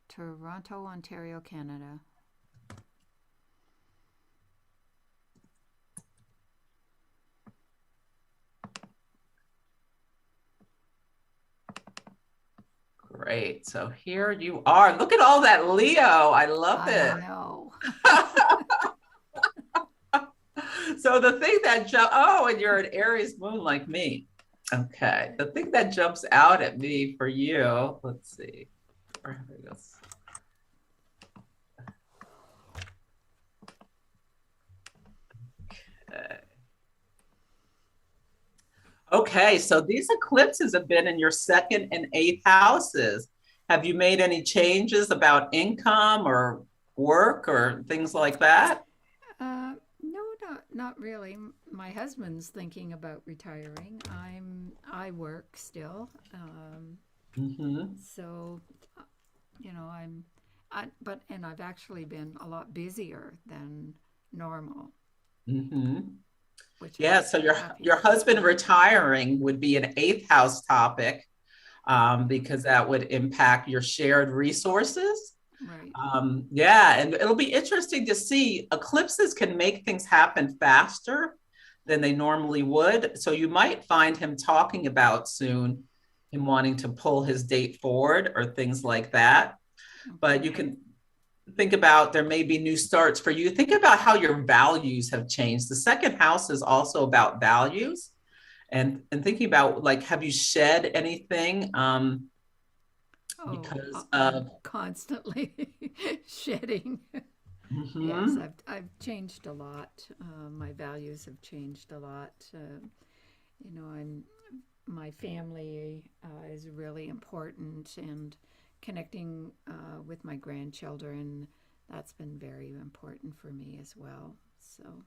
Toronto, Ontario, Canada. Great. So here you are. Look at all that Leo. I love it. I know. So the thing that and you're an Aries moon like me. Okay. The thing that jumps out at me for you, let's see. There it goes. Okay, so these eclipses have been in your 2nd and 8th houses. Have you made any changes about income or work or things like that? No, not really. My husband's thinking about retiring. I work still. So, you know, I've actually been a lot busier than normal. Yeah, so your husband retiring would be an 8th house topic because that would impact your shared resources. Right. Yeah, and it'll be interesting to see. Eclipses can make things happen faster than they normally would. So you might find him talking about soon him wanting to pull his date forward or things like that. But you can think about, there may be new starts for you. Think about how your values have changed. The second house is also about values, and thinking about, like, have you shed anything? Because I'm constantly shedding. Mhm. Yes, I've changed a lot. My values have changed a lot. My family is really important, and connecting with my grandchildren, that's been very important for me as well. So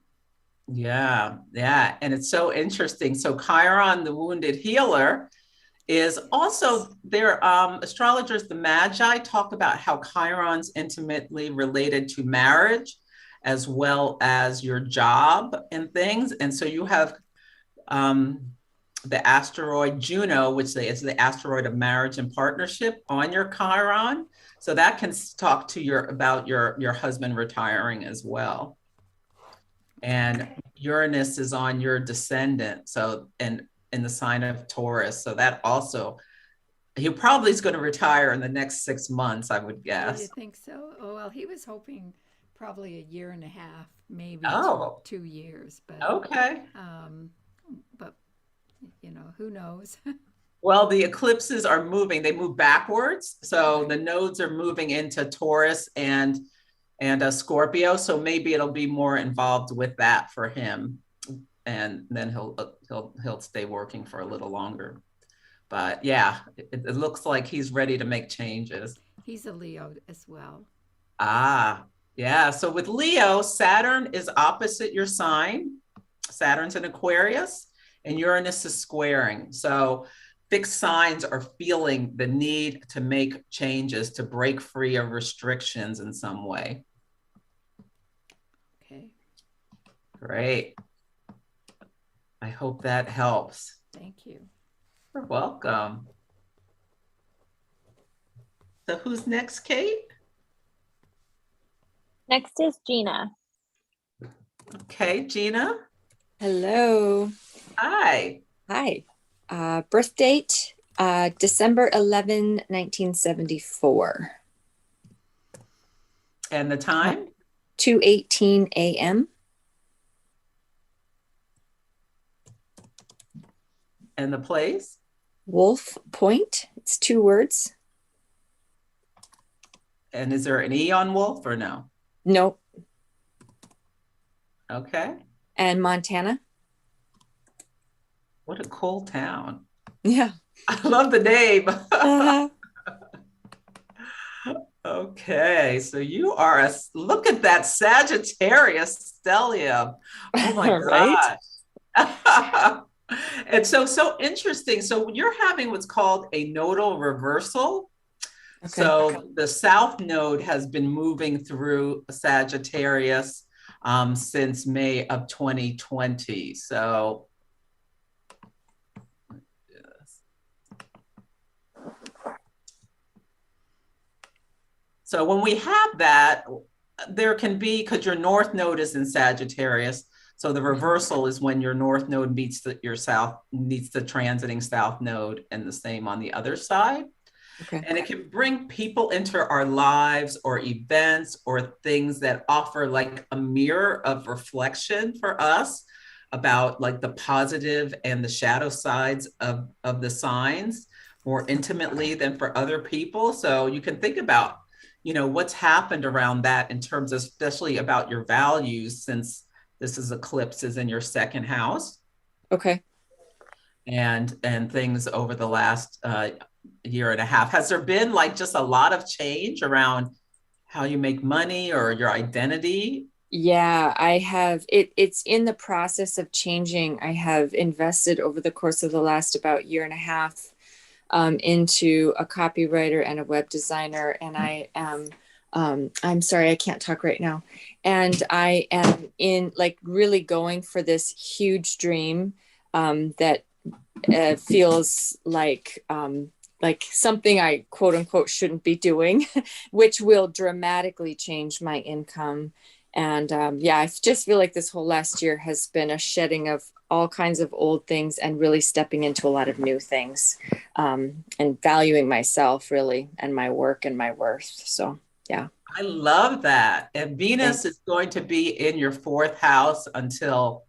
Yeah, yeah. And it's so interesting. So Chiron, the wounded healer, is also their astrologers, the Magi, talk about how Chiron's intimately related to marriage as well as your job and things. And so you have the asteroid Juno, which is the asteroid of marriage and partnership, on your Chiron. So that can talk to about your husband retiring as well. And Uranus is on your descendant, so, and in the sign of Taurus. So that also, he probably is going to retire in the next 6 months, I would do you guess. think so? Oh, well, he was hoping probably a year and a half, maybe Oh, 2 years, okay. but who knows? Well, the eclipses are moving, they move backwards. So the nodes are moving into Taurus and a Scorpio. So maybe it'll be more involved with that for him. And then he'll stay working for a little longer. But yeah, it looks like he's ready to make changes. He's a Leo as well. Ah, yeah. So with Leo, Saturn is opposite your sign. Saturn's in Aquarius and Uranus is squaring. So fixed signs are feeling the need to make changes, to break free of restrictions in some way. Okay. Great. I hope that helps. Thank you. You're welcome. So who's next, Kate? Next is Gina. Okay, Gina. Hello. Hi. Hi. Birth date, December 11, 1974. And the time? 2:18 a.m. And the place? Wolf Point. It's 2 words. And is there an E on Wolf or no? Nope. Okay. And Montana. What a cool town. Yeah. I love the name. Uh-huh. Okay, so you are look at that Sagittarius stellium. Oh my Right? gosh. And so interesting. So you're having what's called a nodal reversal. Okay. So the south node has been moving through Sagittarius since May of 2020. So when we have that, there can be, because your north node is in Sagittarius, so the reversal is when your north node meets the transiting south node, and the same on the other side. Okay. And it can bring people into our lives or events or things that offer like a mirror of reflection for us about like the positive and the shadow sides of the signs more intimately than for other people. So you can think about, what's happened around that in terms of, especially about your values, since this is eclipses in your second house. Okay. And things over the last year and a half. Has there been like just a lot of change around how you make money or your identity? Yeah, I have. It's in the process of changing. I have invested over the course of the last about year and a half into a copywriter and a web designer. And I am, I'm sorry, I can't talk right now. And I am in like really going for this huge dream that feels like something I quote unquote shouldn't be doing, which will dramatically change my income And yeah, I just feel like this whole last year has been a shedding of all kinds of old things and really stepping into a lot of new things, and valuing myself really, and my work and my worth. So yeah. I love that. And Venus is going to be in your fourth house until,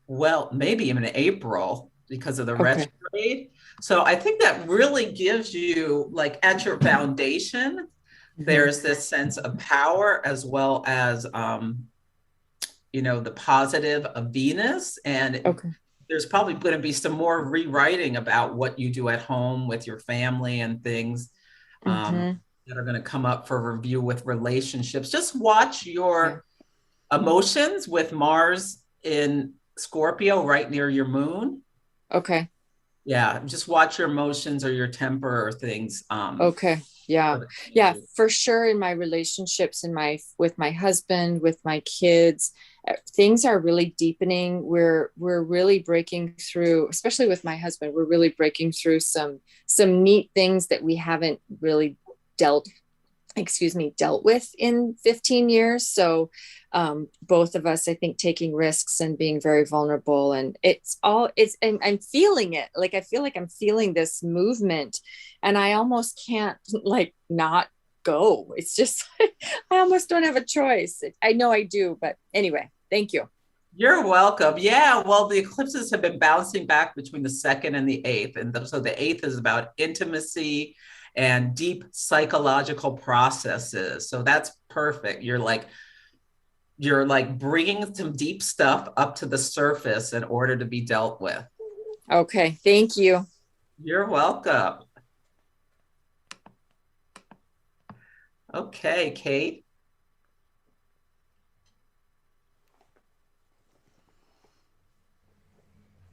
well, maybe even April because of the retrograde. So I think that really gives you, like, at your foundation, there's this sense of power as well as, you know, the positive of Venus. And there's probably going to be some more rewriting about what you do at home with your family and things that are going to come up for review with relationships. Just watch your emotions with Mars in Scorpio right near your moon. Okay. Yeah, just watch your emotions or your temper or things. Okay. Yeah. Yeah, for sure. In my relationships, with my husband, with my kids, things are really deepening. We're really breaking through, especially with my husband, we're really breaking through some neat things that we haven't really dealt with in 15 years. So both of us, I think, taking risks and being very vulnerable, and I'm feeling it. Like, I feel like I'm feeling this movement, and I almost can't, like, not go. It's just, I almost don't have a choice. I know I do, but anyway, thank you. You're welcome. Yeah, well, the eclipses have been bouncing back between the 2nd and the 8th. And so the 8th is about intimacy and deep psychological processes. So that's perfect. You're like bringing some deep stuff up to the surface in order to be dealt with. Okay. Thank you. You're welcome. Okay, Kate.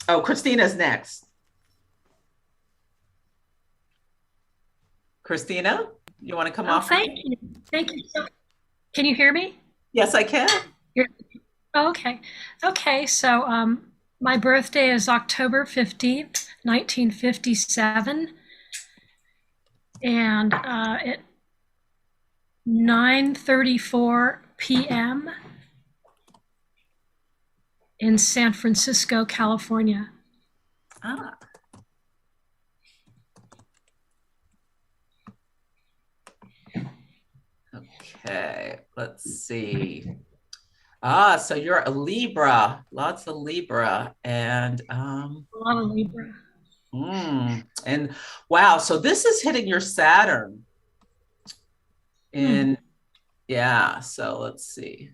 Oh, Christina's next. Christina, you want to come off? Thank you. Thank you. Can you hear me? Yes, I can. Okay. Okay. So my birthday is October 15th, 1957. And at 9:34 p.m. in San Francisco, California. Ah. Okay, let's see. So you're a Libra, lots of Libra, and a lot of Libra. And wow, so this is hitting your Saturn. Yeah, so let's see.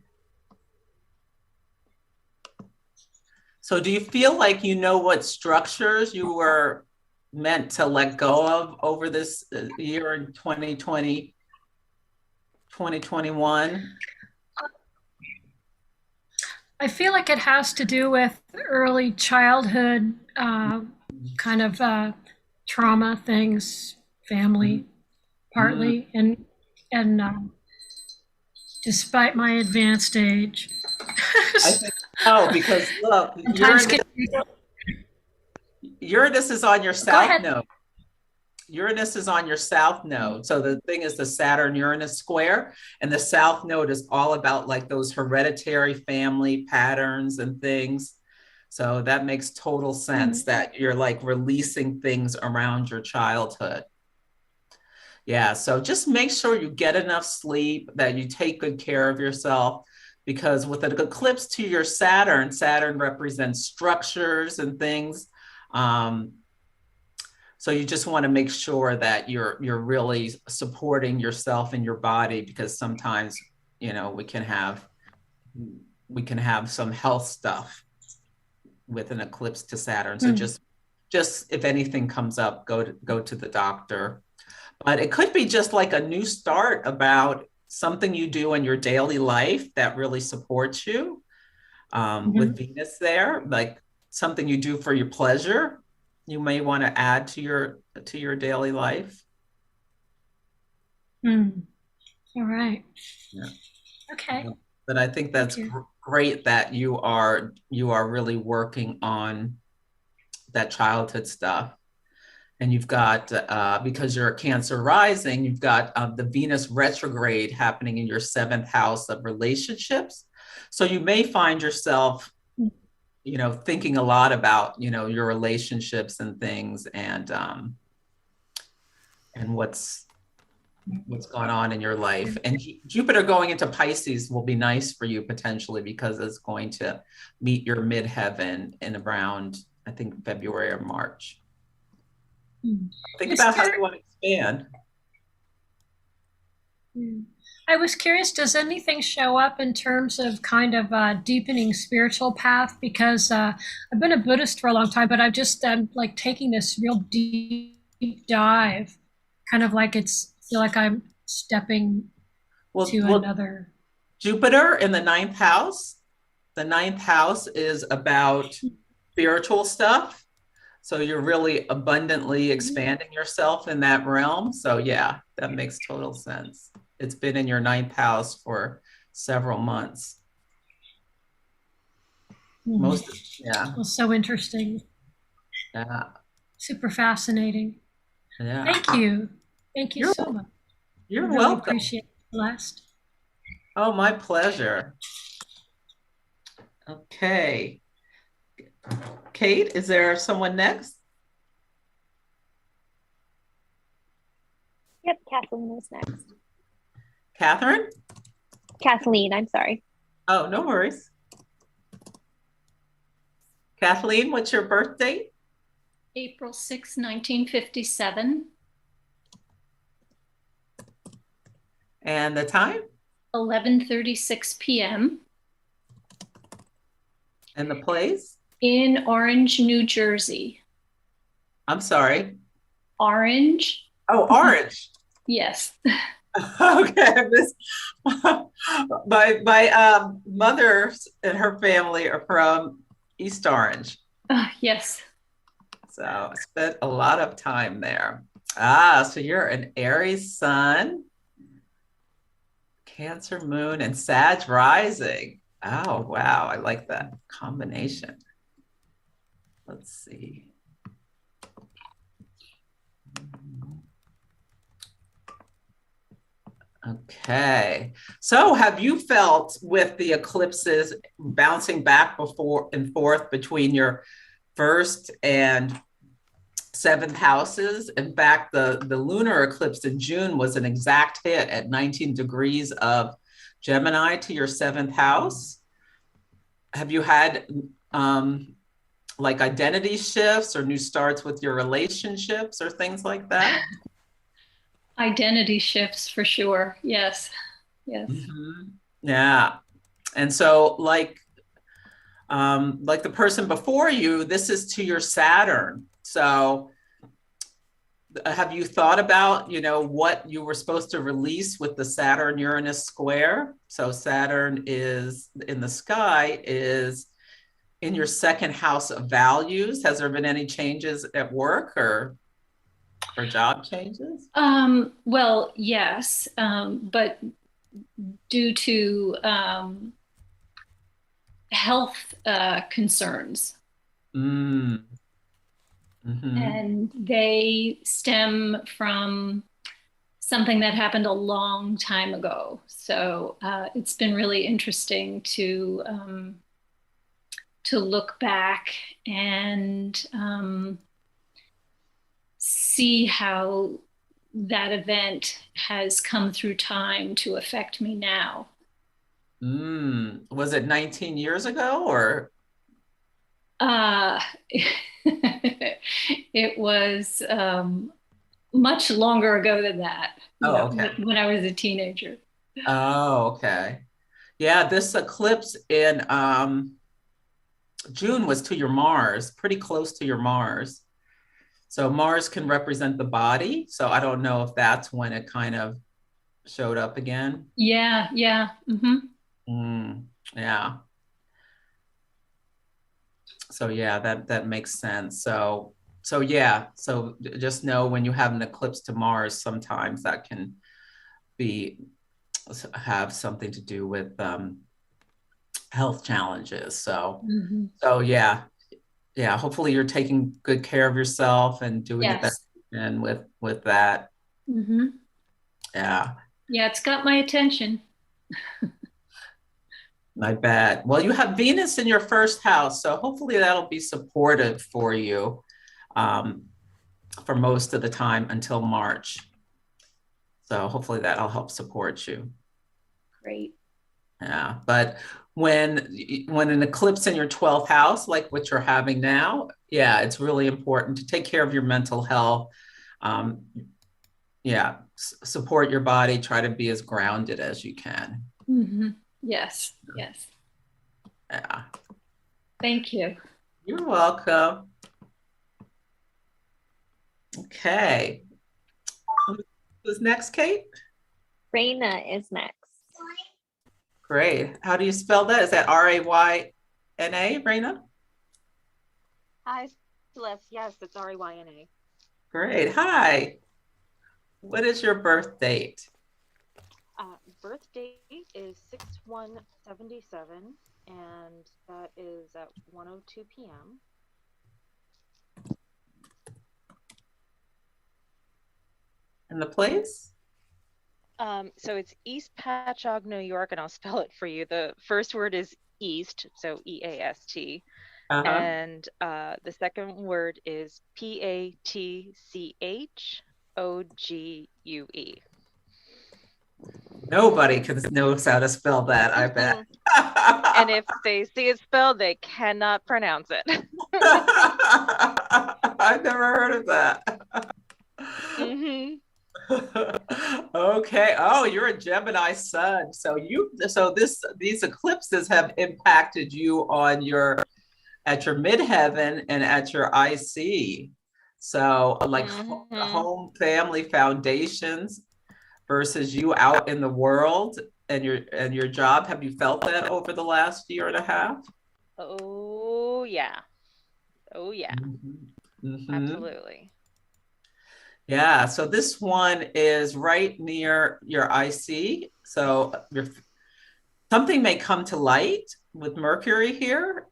So do you feel like you know what structures you were meant to let go of over this year in 2020, 2021? I feel like it has to do with early childhood kind of trauma things, family, partly, and despite my advanced age. Because look, Uranus is on your south node. Uranus is on your south node. So the thing is the Saturn-Uranus square, and the south node is all about like those hereditary family patterns and things. So that makes total sense that you're like releasing things around your childhood. Yeah, so just make sure you get enough sleep, that you take good care of yourself, because with an eclipse to your Saturn, Saturn represents structures and things. So you just want to make sure that you're really supporting yourself and your body, because sometimes, you know, we can have some health stuff with an eclipse to Saturn. So just if anything comes up, go to the doctor. But it could be just like a new start about something you do in your daily life that really supports you, with Venus there, like something you do for your pleasure. You may want to add to your daily life. All right. Yeah. Okay. But I think that's great that you are really working on that childhood stuff. And you've got, because you're a Cancer rising, you've got the Venus retrograde happening in your 7th house of relationships. So you may find yourself, thinking a lot about, your relationships and things, and what's going on in your life. And Jupiter going into Pisces will be nice for you potentially, because it's going to meet your midheaven in around, I think, February or March. Think about how you want to expand. I was curious, does anything show up in terms of kind of deepening spiritual path? Because I've been a Buddhist for a long time, but I'm like taking this real deep dive, kind of like feel like I'm stepping to another. Jupiter in the ninth house. The ninth house is about spiritual stuff. So you're really abundantly expanding yourself in that realm. So yeah, that makes total sense. It's been in your ninth house for several months. Well, so interesting. Yeah. Super fascinating. Yeah. Thank you. Thank you so much. You're really welcome. Appreciate it. Blessed. Oh, my pleasure. Okay. Kate, is there someone next? Yep, Kathleen is next. Catherine? Kathleen, I'm sorry. Oh, no worries. Kathleen, what's your birth date? April 6, 1957. And the time? 11:36 p.m. And the place? In Orange, New Jersey. I'm sorry. Orange. Oh, Orange. Yes. Okay. My mother and her family are from East Orange. Yes. So I spent a lot of time there. So you're an Aries sun, Cancer moon, and Sag rising. Oh, wow. I like that combination. Let's see. Okay. So have you felt with the eclipses bouncing back before and forth between your first and seventh houses? In fact, the lunar eclipse in June was an exact hit at 19 degrees of Gemini to your seventh house. Have you had like identity shifts or new starts with your relationships or things like that? Identity shifts for sure. Yes. Yes. Mm-hmm. Yeah. And so like the person before you, this is to your Saturn. So have you thought about, what you were supposed to release with the Saturn-Uranus square? So Saturn is in the sky, is in your second house of values. Has there been any changes at work or job changes? Well, yes, but due to health concerns. Mm. Mm-hmm. And they stem from something that happened a long time ago. So it's been really interesting to look back and see how that event has come through time to affect me now. Was it 19 years ago or? It was much longer ago than that. Okay. When I was a teenager. Oh, okay. Yeah, this eclipse in June was to your Mars, pretty close to your Mars. So Mars can represent the body. So I don't know if that's when it kind of showed up again. Yeah, yeah. Mm-hmm. Yeah. So yeah, that makes sense. So yeah, so just know when you have an eclipse to Mars, sometimes that can have something to do with health challenges. So so yeah, hopefully you're taking good care of yourself and doing the best you can with that. Yeah, it's got my attention. I bet. Well, you have Venus in your first house, so hopefully that'll be supportive for you um, for most of the time until March. So hopefully that'll help support you. Great. Yeah, but when an eclipse in your 12th house, like what you're having now, yeah, it's really important to take care of your mental health. Um, yeah, support your body, try to be as grounded as you can. Mm-hmm. Yes, yes. Yeah. Thank you. You're welcome. Okay. Who's next, Kate? Raina is next. Great. How do you spell that? Is that R-A-Y-N-A, Raina? Hi, Celeste. Yes, it's Rayna. Great. Hi. What is your birth date? Birth date is 6/1/77, and that is at 1:02 p.m. And the place? So it's East Patchogue, New York, and I'll spell it for you. The first word is East, so E-A-S-T. And the second word is P-A-T-C-H-O-G-U-E. Nobody knows how to spell that, I bet. And if they see it spelled, they cannot pronounce it. I've never heard of that. Mm-hmm. Okay. Oh, you're a Gemini sun. So these eclipses have impacted you on at your midheaven and at your IC. So like home, family, foundations versus you out in the world and your job. Have you felt that over the last year and a half? Oh yeah. Oh yeah. Mm-hmm. Absolutely. Yeah, so this one is right near your IC. So something may come to light with Mercury here,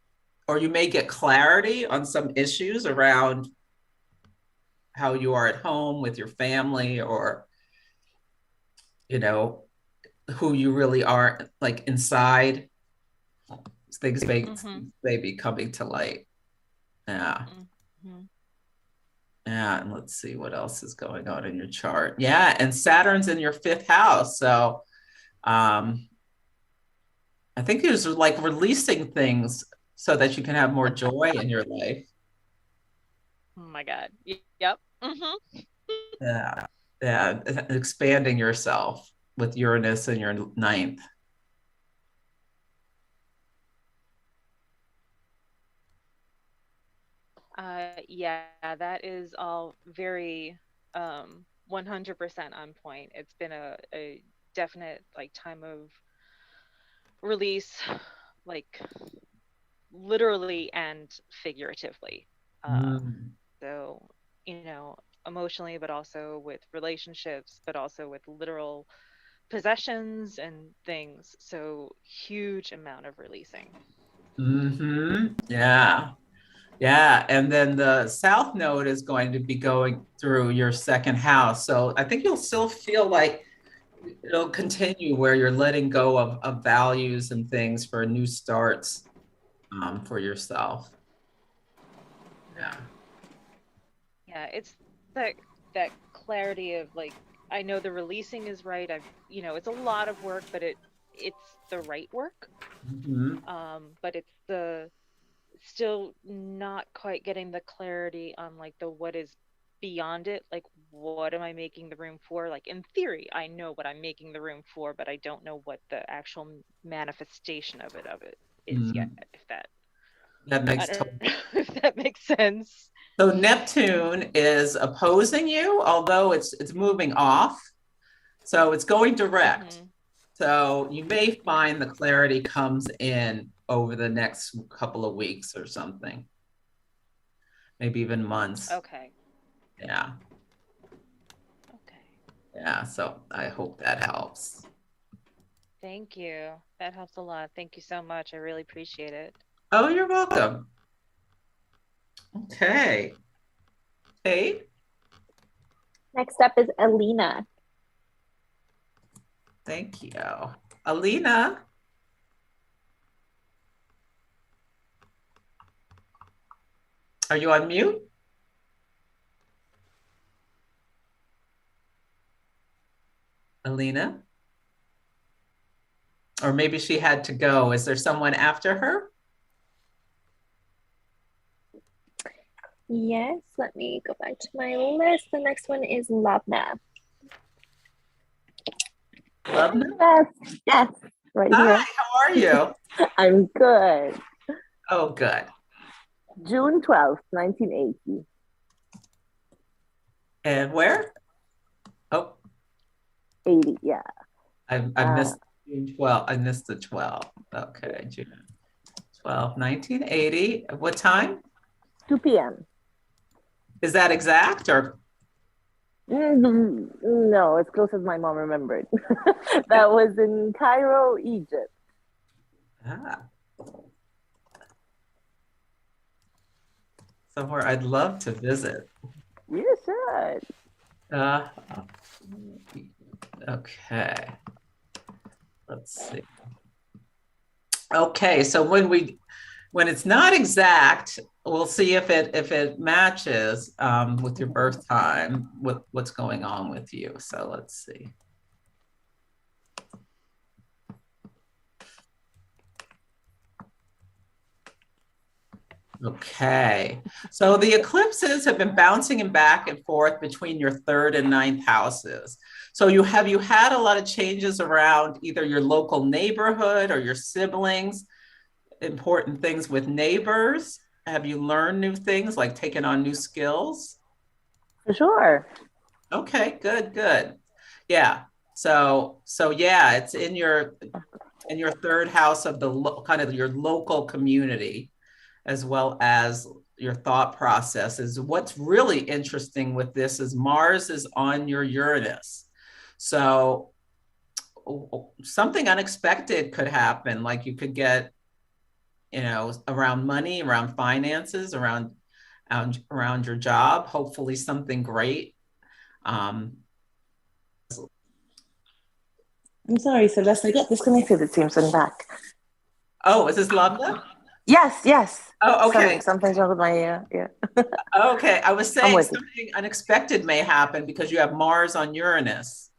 or you may get clarity on some issues around how you are at home with your family, or, who you really are like inside. Things may be coming to light. Yeah. Mm-hmm. Yeah, and let's see what else is going on in your chart. Yeah, and Saturn's in your 5th house. So I think it's like releasing things so that you can have more joy in your life. Oh my God. Yep. Mm-hmm. Yeah. Yeah. Expanding yourself with Uranus in your 9th. Yeah, that is all very 100% on point. It's been a definite like time of release, like literally and figuratively. So, emotionally, but also with relationships, but also with literal possessions and things. So huge amount of releasing. Mm-hmm. Yeah. Yeah, and then the South Node is going to be going through your 2nd house. So I think you'll still feel like it'll continue where you're letting go of values and things for new starts for yourself. Yeah. Yeah, it's that clarity of like, I know the releasing is right. It's a lot of work, but it's the right work. Mm-hmm. But it's still not quite getting the clarity on like the what is beyond it. Like, what am I making the room for? Like, in theory, I know what I'm making the room for, but I don't know what the actual manifestation of it is yet. If that makes if that makes sense. So Neptune is opposing you, although it's moving off. So it's going direct. Mm-hmm. So you may find the clarity comes in over the next couple of weeks or something. Maybe even months. Okay. Yeah. Okay. Yeah, so I hope that helps. Thank you. That helps a lot. Thank you so much. I really appreciate it. Oh, you're welcome. Okay. Kate? Next up is Alina. Thank you. Alina? Are you on mute? Alina? Or maybe she had to go. Is there someone after her? Yes, let me go back to my list. The next one is Labna. Labna? Yes, yes, right Hi, here. how are you? I'm good. Oh, good. June 12th, 1980. And where? Oh, 80, yeah. I missed June 12th. I missed the 12th. Okay, June 12th, 1980. What time? 2 p.m. Is that exact or? No, as close as my mom remembered. That was in Cairo, Egypt. Ah. Somewhere I'd love to visit. You should. Okay. Let's see. Okay, so when it's not exact, we'll see if it matches with your birth time, what's going on with you. So let's see. Okay, so the eclipses have been bouncing back and forth between your third and ninth houses. So you had a lot of changes around either your local neighborhood or your siblings, important things with neighbors. Have you learned new things like taking on new skills? For sure. Okay, good. Yeah. So yeah, it's in your third house of the kind of your local community, as well as your thought processes. What's really interesting with this is Mars is on your Uranus. So something unexpected could happen, like you could get, around money, around finances, around your job, hopefully something great. I'm sorry, Celeste, I got disconnected, it seems, and back. Oh, is this Labda? Yes. Oh, okay. Something's wrong with my ear. Yeah. Okay, I was saying something unexpected may happen because you have Mars on Uranus.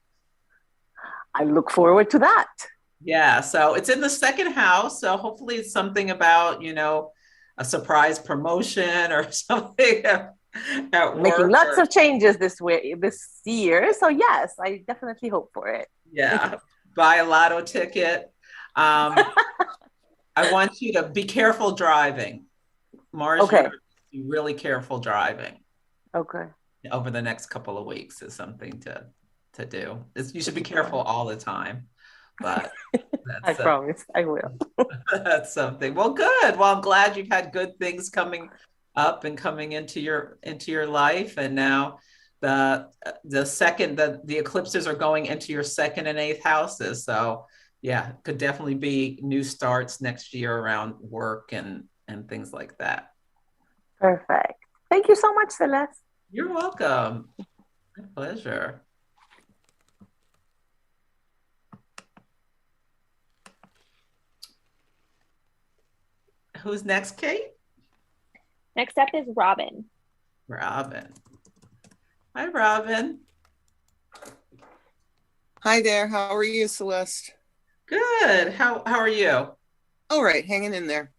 I look forward to that. Yeah, so it's in the second house. So hopefully it's something about, a surprise promotion or something at work. Making lots of changes this year. So yes, I definitely hope for it. Yeah, buy a lotto ticket. I want you to be careful driving. Mars, okay. Be really careful driving. Okay. Over the next couple of weeks is something to do. You should be careful all the time. But I promise I will. That's something. Well, good. Well, I'm glad you've had good things coming up and coming into your life, and now the eclipses are going into your second and eighth houses. So yeah, could definitely be new starts next year around work and things like that. Perfect. Thank you so much, Celeste. You're welcome. My pleasure. Who's next, Kate? Next up is Robin. Robin. Hi, Robin. Hi there. How are you, Celeste? Good. How are you? All right, hanging in there.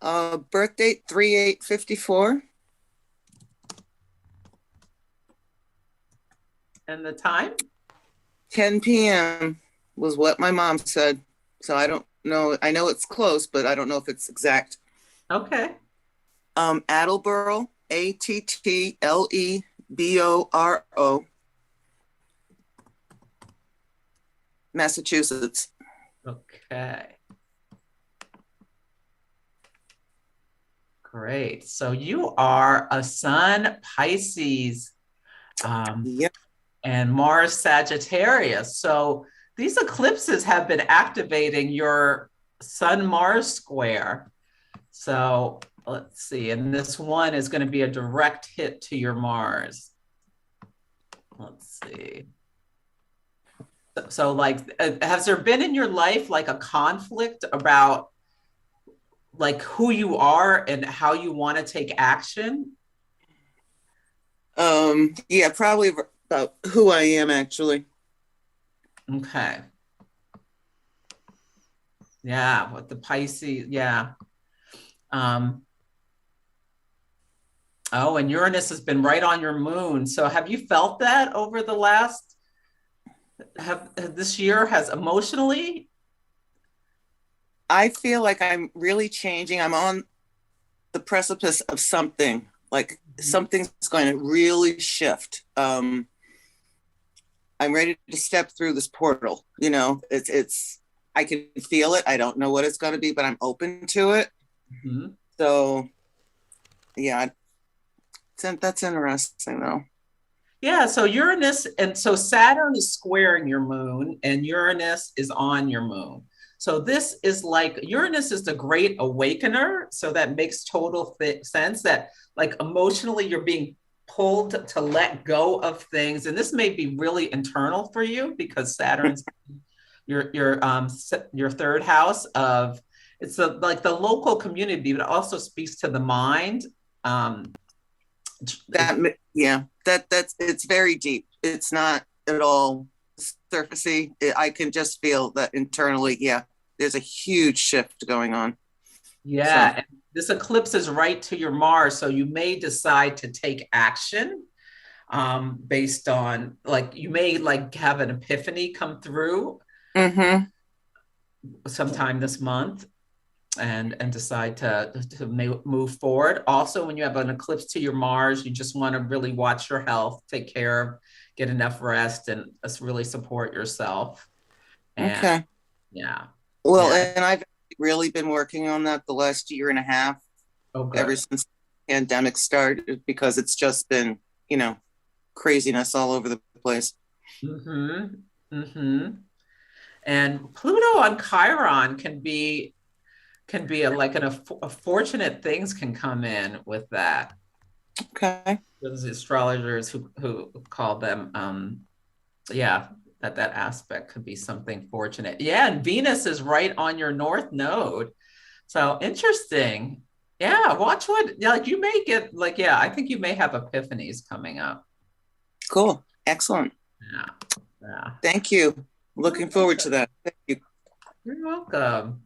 Birth date 3/8/54. And the time? 10 p.m. was what my mom said. So I don't know. I know it's close, but I don't know if it's exact. Okay. Attleboro, Attleboro, Massachusetts. Okay. Great. So you are a Sun Pisces. Yep. And Mars Sagittarius. So these eclipses have been activating your Sun-Mars square. So let's see. And this one is going to be a direct hit to your Mars. Let's see. So like, has there been in your life like a conflict about like who you are and how you want to take action? Yeah, probably about who I am actually. Okay. Yeah, with the Pisces, yeah. Oh, and Uranus has been right on your moon. So have you felt that over the last, have this year has emotionally? I feel like I'm really changing. I'm on the precipice of something, like something's going to really shift. I'm ready to step through this portal. You know, it's I can feel it. I don't know what it's going to be, but I'm open to it. Mm-hmm. So yeah, that's interesting though. Yeah, so Uranus, and so Saturn is squaring your moon and Uranus is on your moon. So this is like, Uranus is the great awakener. So that makes total sense that like emotionally you're being pulled to let go of things. And this may be really internal for you because Saturn's your third house of, it's like the local community, but it also speaks to the mind. That's it's very deep. It's not at all surfacey. I can just feel that internally. Yeah, there's a huge shift going on. Yeah, so. This eclipse is right to your Mars, so you may decide to take action based on, like, you may like have an epiphany come through sometime this month. And decide to move forward. Also, when you have an eclipse to your Mars, you just want to really watch your health, take care of, get enough rest, and really support yourself. And, okay. Yeah. Well, yeah. And I've really been working on that the last year and a half, ever since the pandemic started, because it's just been, you know, craziness all over the place. Mm-hmm. Mm-hmm. And Pluto on Chiron can be a fortunate things can come in with that. Okay. Those astrologers who call them, that aspect could be something fortunate. Yeah, and Venus is right on your north node. So interesting. Yeah, watch what, like you may get, like, yeah, I think you may have epiphanies coming up. Cool. Excellent. Yeah. Thank you. Looking forward to that. Thank you. You're welcome.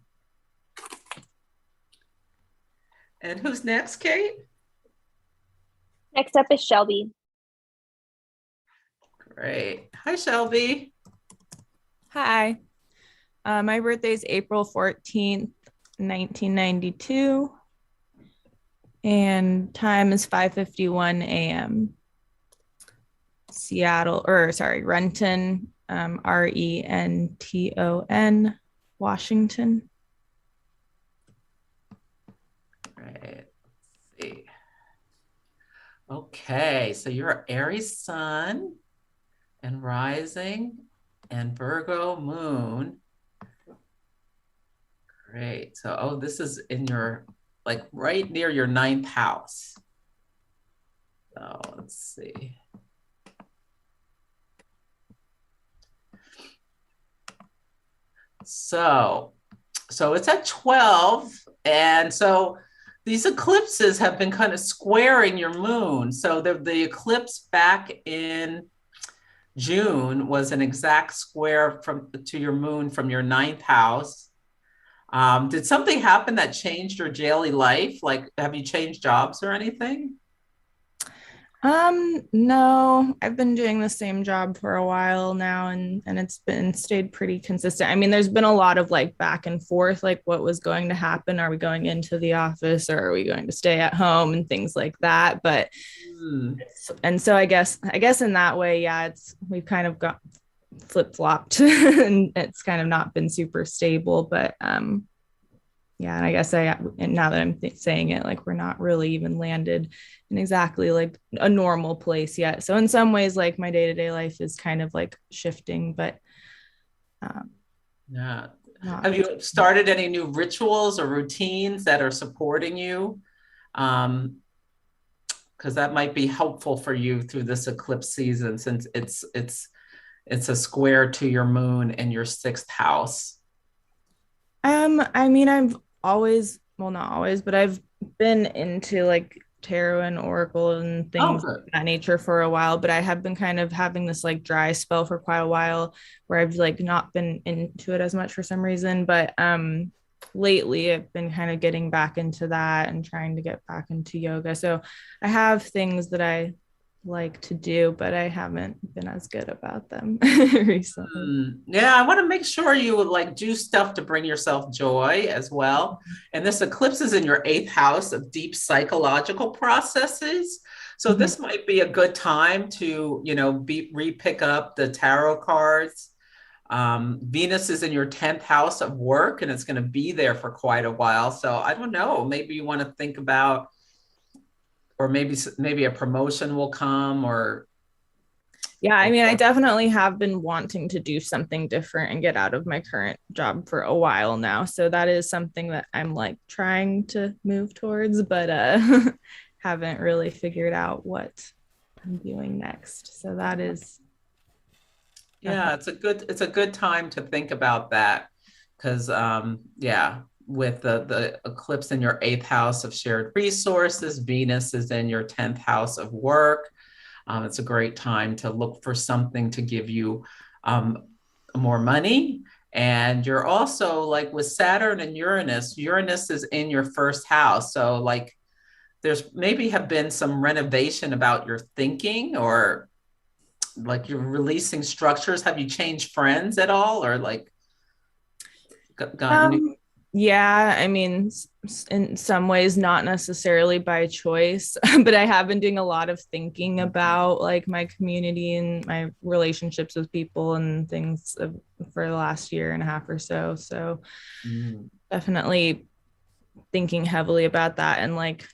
And who's next, Kate? Next up is Shelby. Great. Hi, Shelby. Hi. My birthday is April 14th, 1992. And time is 5:51 a.m. Renton, Renton, Washington. Right. Let's see. Okay, so you're Aries sun and rising and Virgo moon. Great. So, this is in your, like right near your 9th house. So let's see. So it's at 12. And so these eclipses have been kind of squaring your moon. So the eclipse back in June was an exact square to your moon from your 9th house. Did something happen that changed your daily life? Like, have you changed jobs or anything? No, I've been doing the same job for a while now, and it's stayed pretty consistent. I mean, there's been a lot of like back and forth, like what was going to happen. Are we going into the office or are we going to stay at home and things like that? But and so I guess in that way, yeah, we've kind of got flip-flopped and it's kind of not been super stable, but yeah, and I guess now that I'm saying it, like we're not really even landed in exactly like a normal place yet. So in some ways, like my day-to-day life is kind of like shifting, but yeah. Have you started any new rituals or routines that are supporting you? Because that might be helpful for you through this eclipse season, since it's a square to your moon in your 6th house. I mean, I've always well, not always, but I've been into like tarot and oracle and things good. of that nature for a while, but I have been kind of having this like dry spell for quite a while where I've like not been into it as much for some reason. But lately I've been kind of getting back into that and trying to get back into yoga. So I have things that I like to do, but I haven't been as good about them recently. Yeah, I want to make sure you like do stuff to bring yourself joy as well. And this eclipse is in your 8th house of deep psychological processes. So this might be a good time to, re-pick up the tarot cards. Venus is in your 10th house of work, and it's going to be there for quite a while. So I don't know, maybe you want to think about, or maybe a promotion will come, or yeah, I mean, I definitely have been wanting to do something different and get out of my current job for a while now. So that is something that I'm like trying to move towards, but haven't really figured out what I'm doing next. So that is, yeah, it's a good time to think about that, because with the eclipse in your 8th house of shared resources, Venus is in your 10th house of work. It's a great time to look for something to give you more money. And you're also like with Saturn and Uranus is in your 1st house. So like there's maybe have been some renovation about your thinking, or like you're releasing structures. Have you changed friends at all, or like yeah, I mean, in some ways, not necessarily by choice, but I have been doing a lot of thinking about like my community and my relationships with people and things for the last year and a half or so. So definitely thinking heavily about that and like,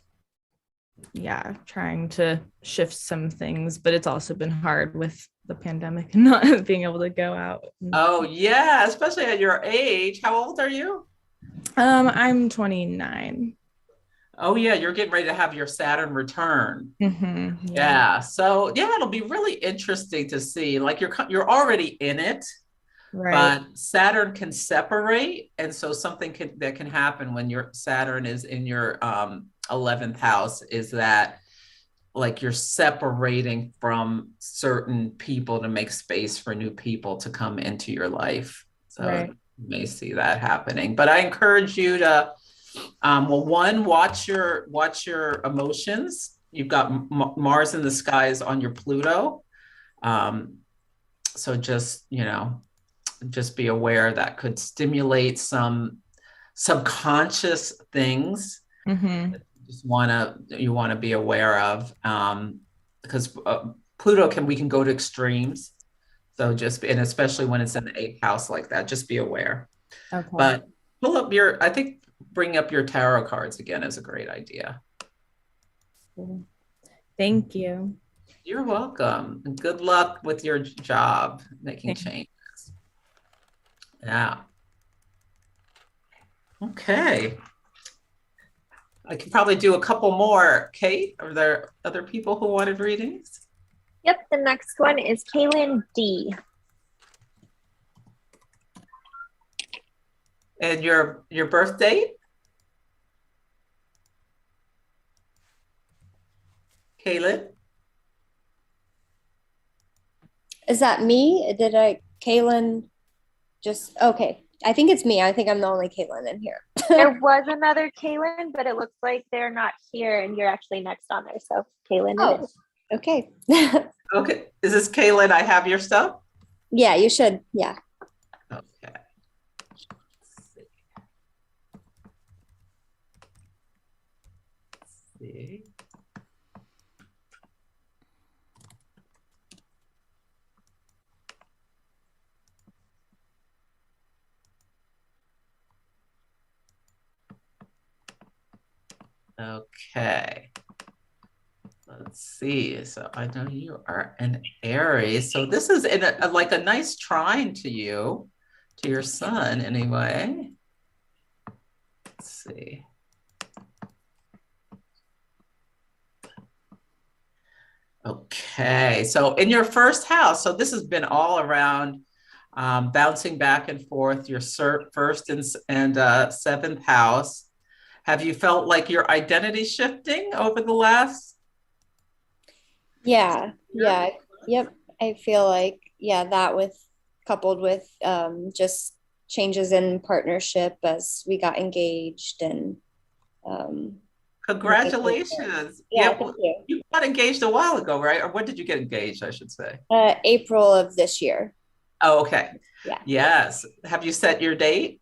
yeah, trying to shift some things, but it's also been hard with the pandemic and not being able to go out. Oh yeah, especially at your age. How old are you? I'm 29. Oh yeah, you're getting ready to have your Saturn return. Yeah. So yeah, it'll be really interesting to see. Like you're already in it, right? But Saturn can separate, and so something that can happen when your Saturn is in your 11th house is that like you're separating from certain people to make space for new people to come into your life. So right. You may see that happening, but I encourage you to, watch your emotions. You've got Mars in the skies on your Pluto. So just be aware that could stimulate some subconscious things. You want to be aware of, because Pluto we can go to extremes. So and especially when it's in the 8th house like that, just be aware. Okay. But I think bring up your tarot cards again is a great idea. Thank you. You're welcome. And good luck with your job, making changes. Yeah. Okay. I could probably do a couple more. Kate, are there other people who wanted readings? Yep, the next one is Kaylin D. And your birth date? Kaylin? Is that me? Kaylin, okay. I think it's me. I think I'm the only Kaylin in here. There was another Kaylin, but it looks like they're not here and you're actually next on there. So Kaylin it is. Okay. Okay. Is this Kaylin? I have your stuff? Yeah, you should. Yeah. Okay. Let's see. Okay. Let's see. So I know you are an Aries. So this is in like a nice trine to you, to your sun anyway. Let's see. Okay. So in your 1st house, so this has been all around bouncing back and forth, your 1st and 7th house. Have you felt like your identity shifting over the last? Yeah, yeah, yep. I feel like, yeah, that with coupled with just changes in partnership as we got engaged and Congratulations. yeah, Yeah, thank you. you got engaged a while ago, right? Or when did you get engaged, I should say? April of this year. Oh, okay. Yeah. Yes. Have you set your date?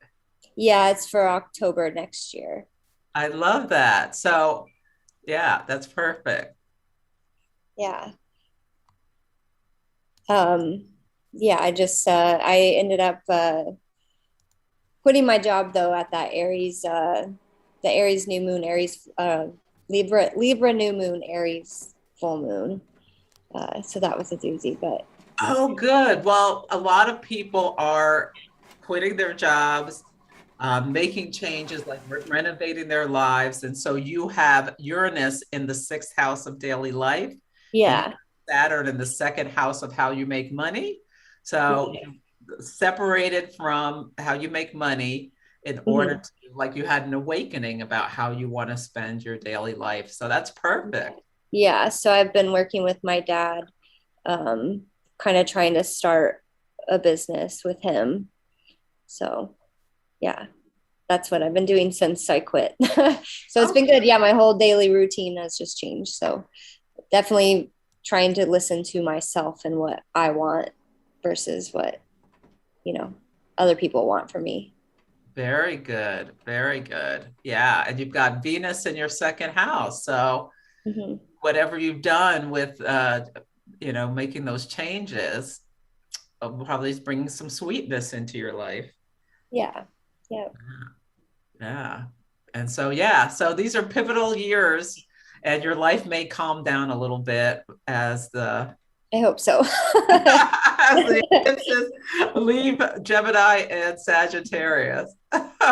Yeah, it's for October next year. I love that. So, yeah, that's perfect. Yeah. Yeah, I just I ended up quitting my job though at that Aries the Aries new moon, Aries Libra new moon, Aries full moon. So that was a doozy, but Oh, good. Well, a lot of people are quitting their jobs, making changes like renovating their lives. And so you have Uranus in the 6th house of daily life. yeah. Saturn in the 2nd house of how you make money. So you separated from how you make money in order to, like, you had an awakening about how you want to spend your daily life. So that's perfect. Yeah. So I've been working with my dad, kind of trying to start a business with him. So yeah, that's what I've been doing since I quit. So it's been good. Yeah, my whole daily routine has just changed. So definitely trying to listen to myself and what I want versus what, other people want from me. Very good. Very good. Yeah. And you've got Venus in your 2nd house. So whatever you've done with, making those changes, probably is bringing some sweetness into your life. Yeah. Yeah. Yeah. And so, yeah, so these are pivotal years and your life may calm down a little bit as the I hope so. as the eclipses leave Gemini and Sagittarius.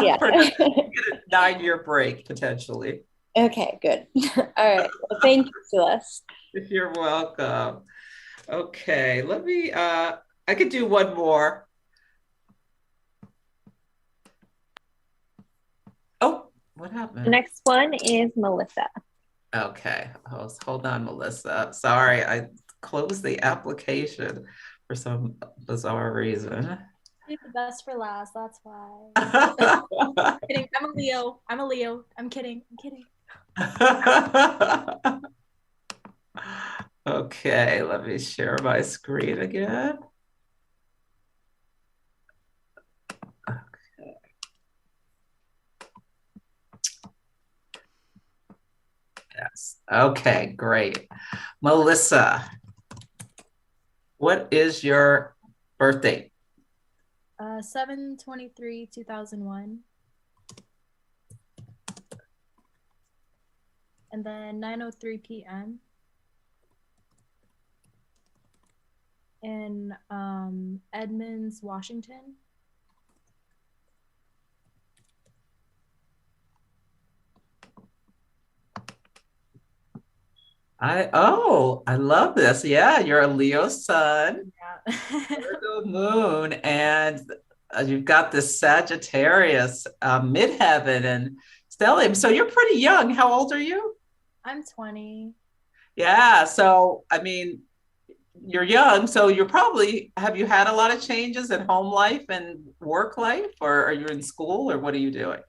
Yeah. For get a 9-year break potentially. Okay, good. All right. Well, thank you, Celeste. You're welcome. Okay, let me I could do one more. Oh, what happened? The next one is Melissa. Okay, hold on, Melissa. Sorry, I closed the application for some bizarre reason. Save the best for last. That's why. Kidding. I'm a Leo. I'm kidding. Okay, let me share my screen again. Okay. Yes. Okay, great. Melissa, what is your birthday? 7/23/2001. And then 9:03 p.m. in Edmonds, Washington. I love this. Yeah, you're a Leo sun, Yeah. Virgo moon, and you've got this Sagittarius midheaven and stellium. So you're pretty young. How old are you? I'm 20. Yeah. So, I mean, you're young. So have you had a lot of changes in home life and work life, or are you in school, or what are you doing?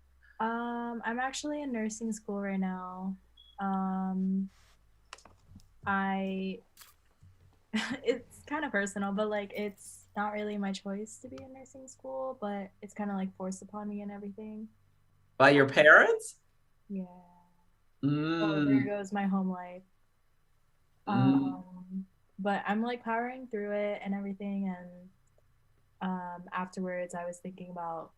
I'm actually in nursing school right now. It's kind of personal, but like it's not really my choice to be in nursing school, but it's kind of like forced upon me and everything. By your parents? Yeah. So there goes my home life. But I'm like powering through it and everything, and afterwards I was thinking about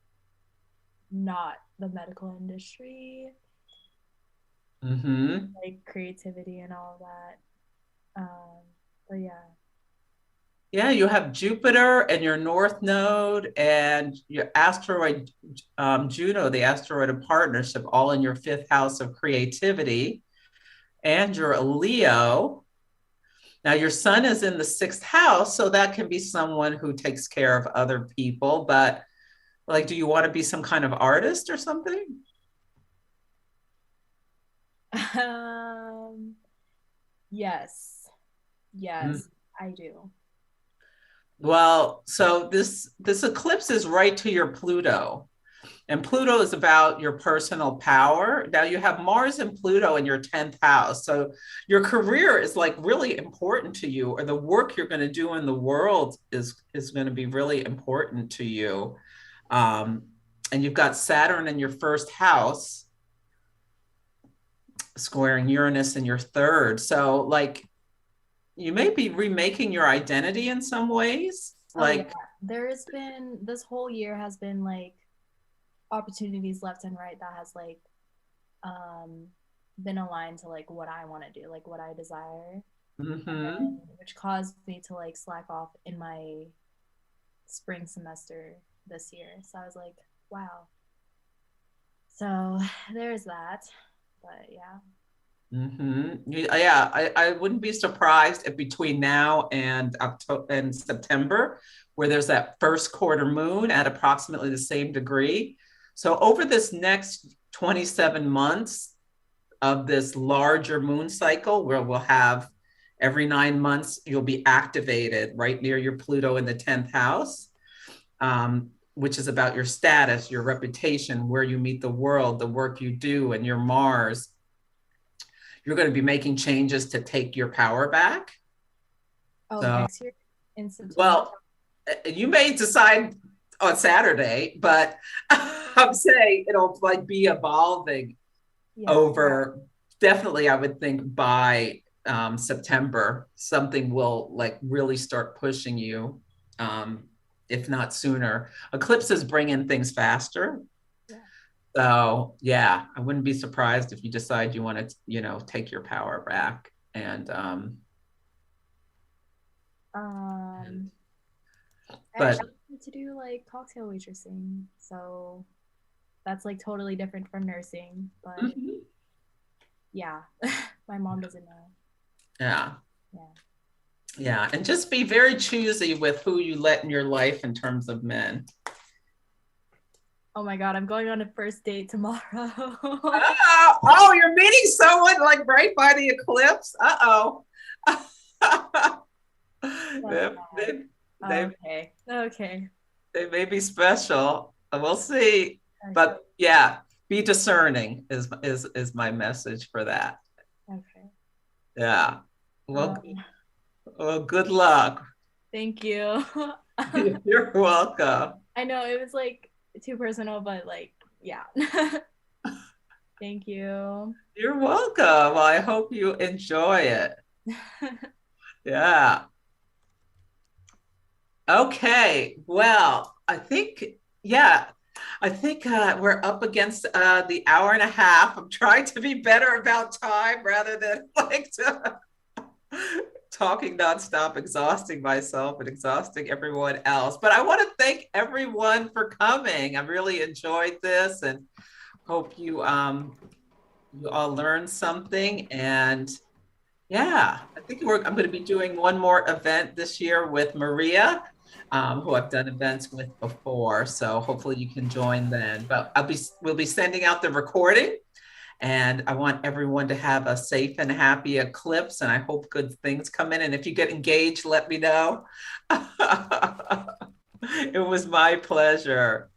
not the medical industry, like creativity and all of that. But yeah. Yeah, you have Jupiter and your North Node and your asteroid, Juno, the asteroid of partnership, all in your 5th house of creativity. And you're a Leo. Now, your sun is in the 6th house, so that can be someone who takes care of other people. But, like, do you want to be some kind of artist or something? Yes. Yes, I do. Well, so this eclipse is right to your Pluto. And Pluto is about your personal power. Now you have Mars and Pluto in your 10th house. So your career is like really important to you, or the work you're going to do in the world is going to be really important to you. And you've got Saturn in your first house, squaring Uranus in your third. So like you may be remaking your identity in some ways. Like there's been, this whole year has been like opportunities left and right that has like been aligned to like what I want to do, like what I desire, which caused me to like slack off in my spring semester this year. So I was like, wow. So there's that. But yeah. Yeah, I wouldn't be surprised if between now and October and September, where there's that first quarter moon at approximately the same degree. So over this next 27 months of this larger moon cycle, where we'll have every 9 months, you'll be activated right near your Pluto in the 10th house, which is about your status, your reputation, where you meet the world, the work you do, and your Mars. You're going to be making changes to take your power back. Oh, so, next year in September? Well, you may decide on Saturday, but I'm saying it'll like be evolving over, definitely I would think by September, something will like really start pushing you, if not sooner. Eclipses bring in things faster. So yeah, I wouldn't be surprised if you decide you want to, you know, take your power back. And but I need to do like cocktail waitressing, so that's like totally different from nursing. But yeah, my mom doesn't know. Yeah, and just be very choosy with who you let in your life in terms of men. Oh my God, I'm going on a first date tomorrow. Oh, you're meeting someone like right by the eclipse? Uh-oh. Okay. They may be special. We'll see. Okay. But yeah, be discerning is my message for that. Okay. Yeah. Well, good luck. Thank you. You're welcome. I know it was like too personal, but like, yeah. Thank you. You're welcome. Well, I hope you enjoy it. Yeah. Okay. Well, I think we're up against the hour and a half. I'm trying to be better about time rather than like talking nonstop, exhausting myself and exhausting everyone else. But I want to thank everyone for coming. I really enjoyed this and hope you you all learned something. And yeah, I think I'm going to be doing one more event this year with Maria, who I've done events with before. So hopefully you can join then. But we'll be sending out the recording. And I want everyone to have a safe and happy eclipse. And I hope good things come in. And if you get engaged, let me know. It was my pleasure.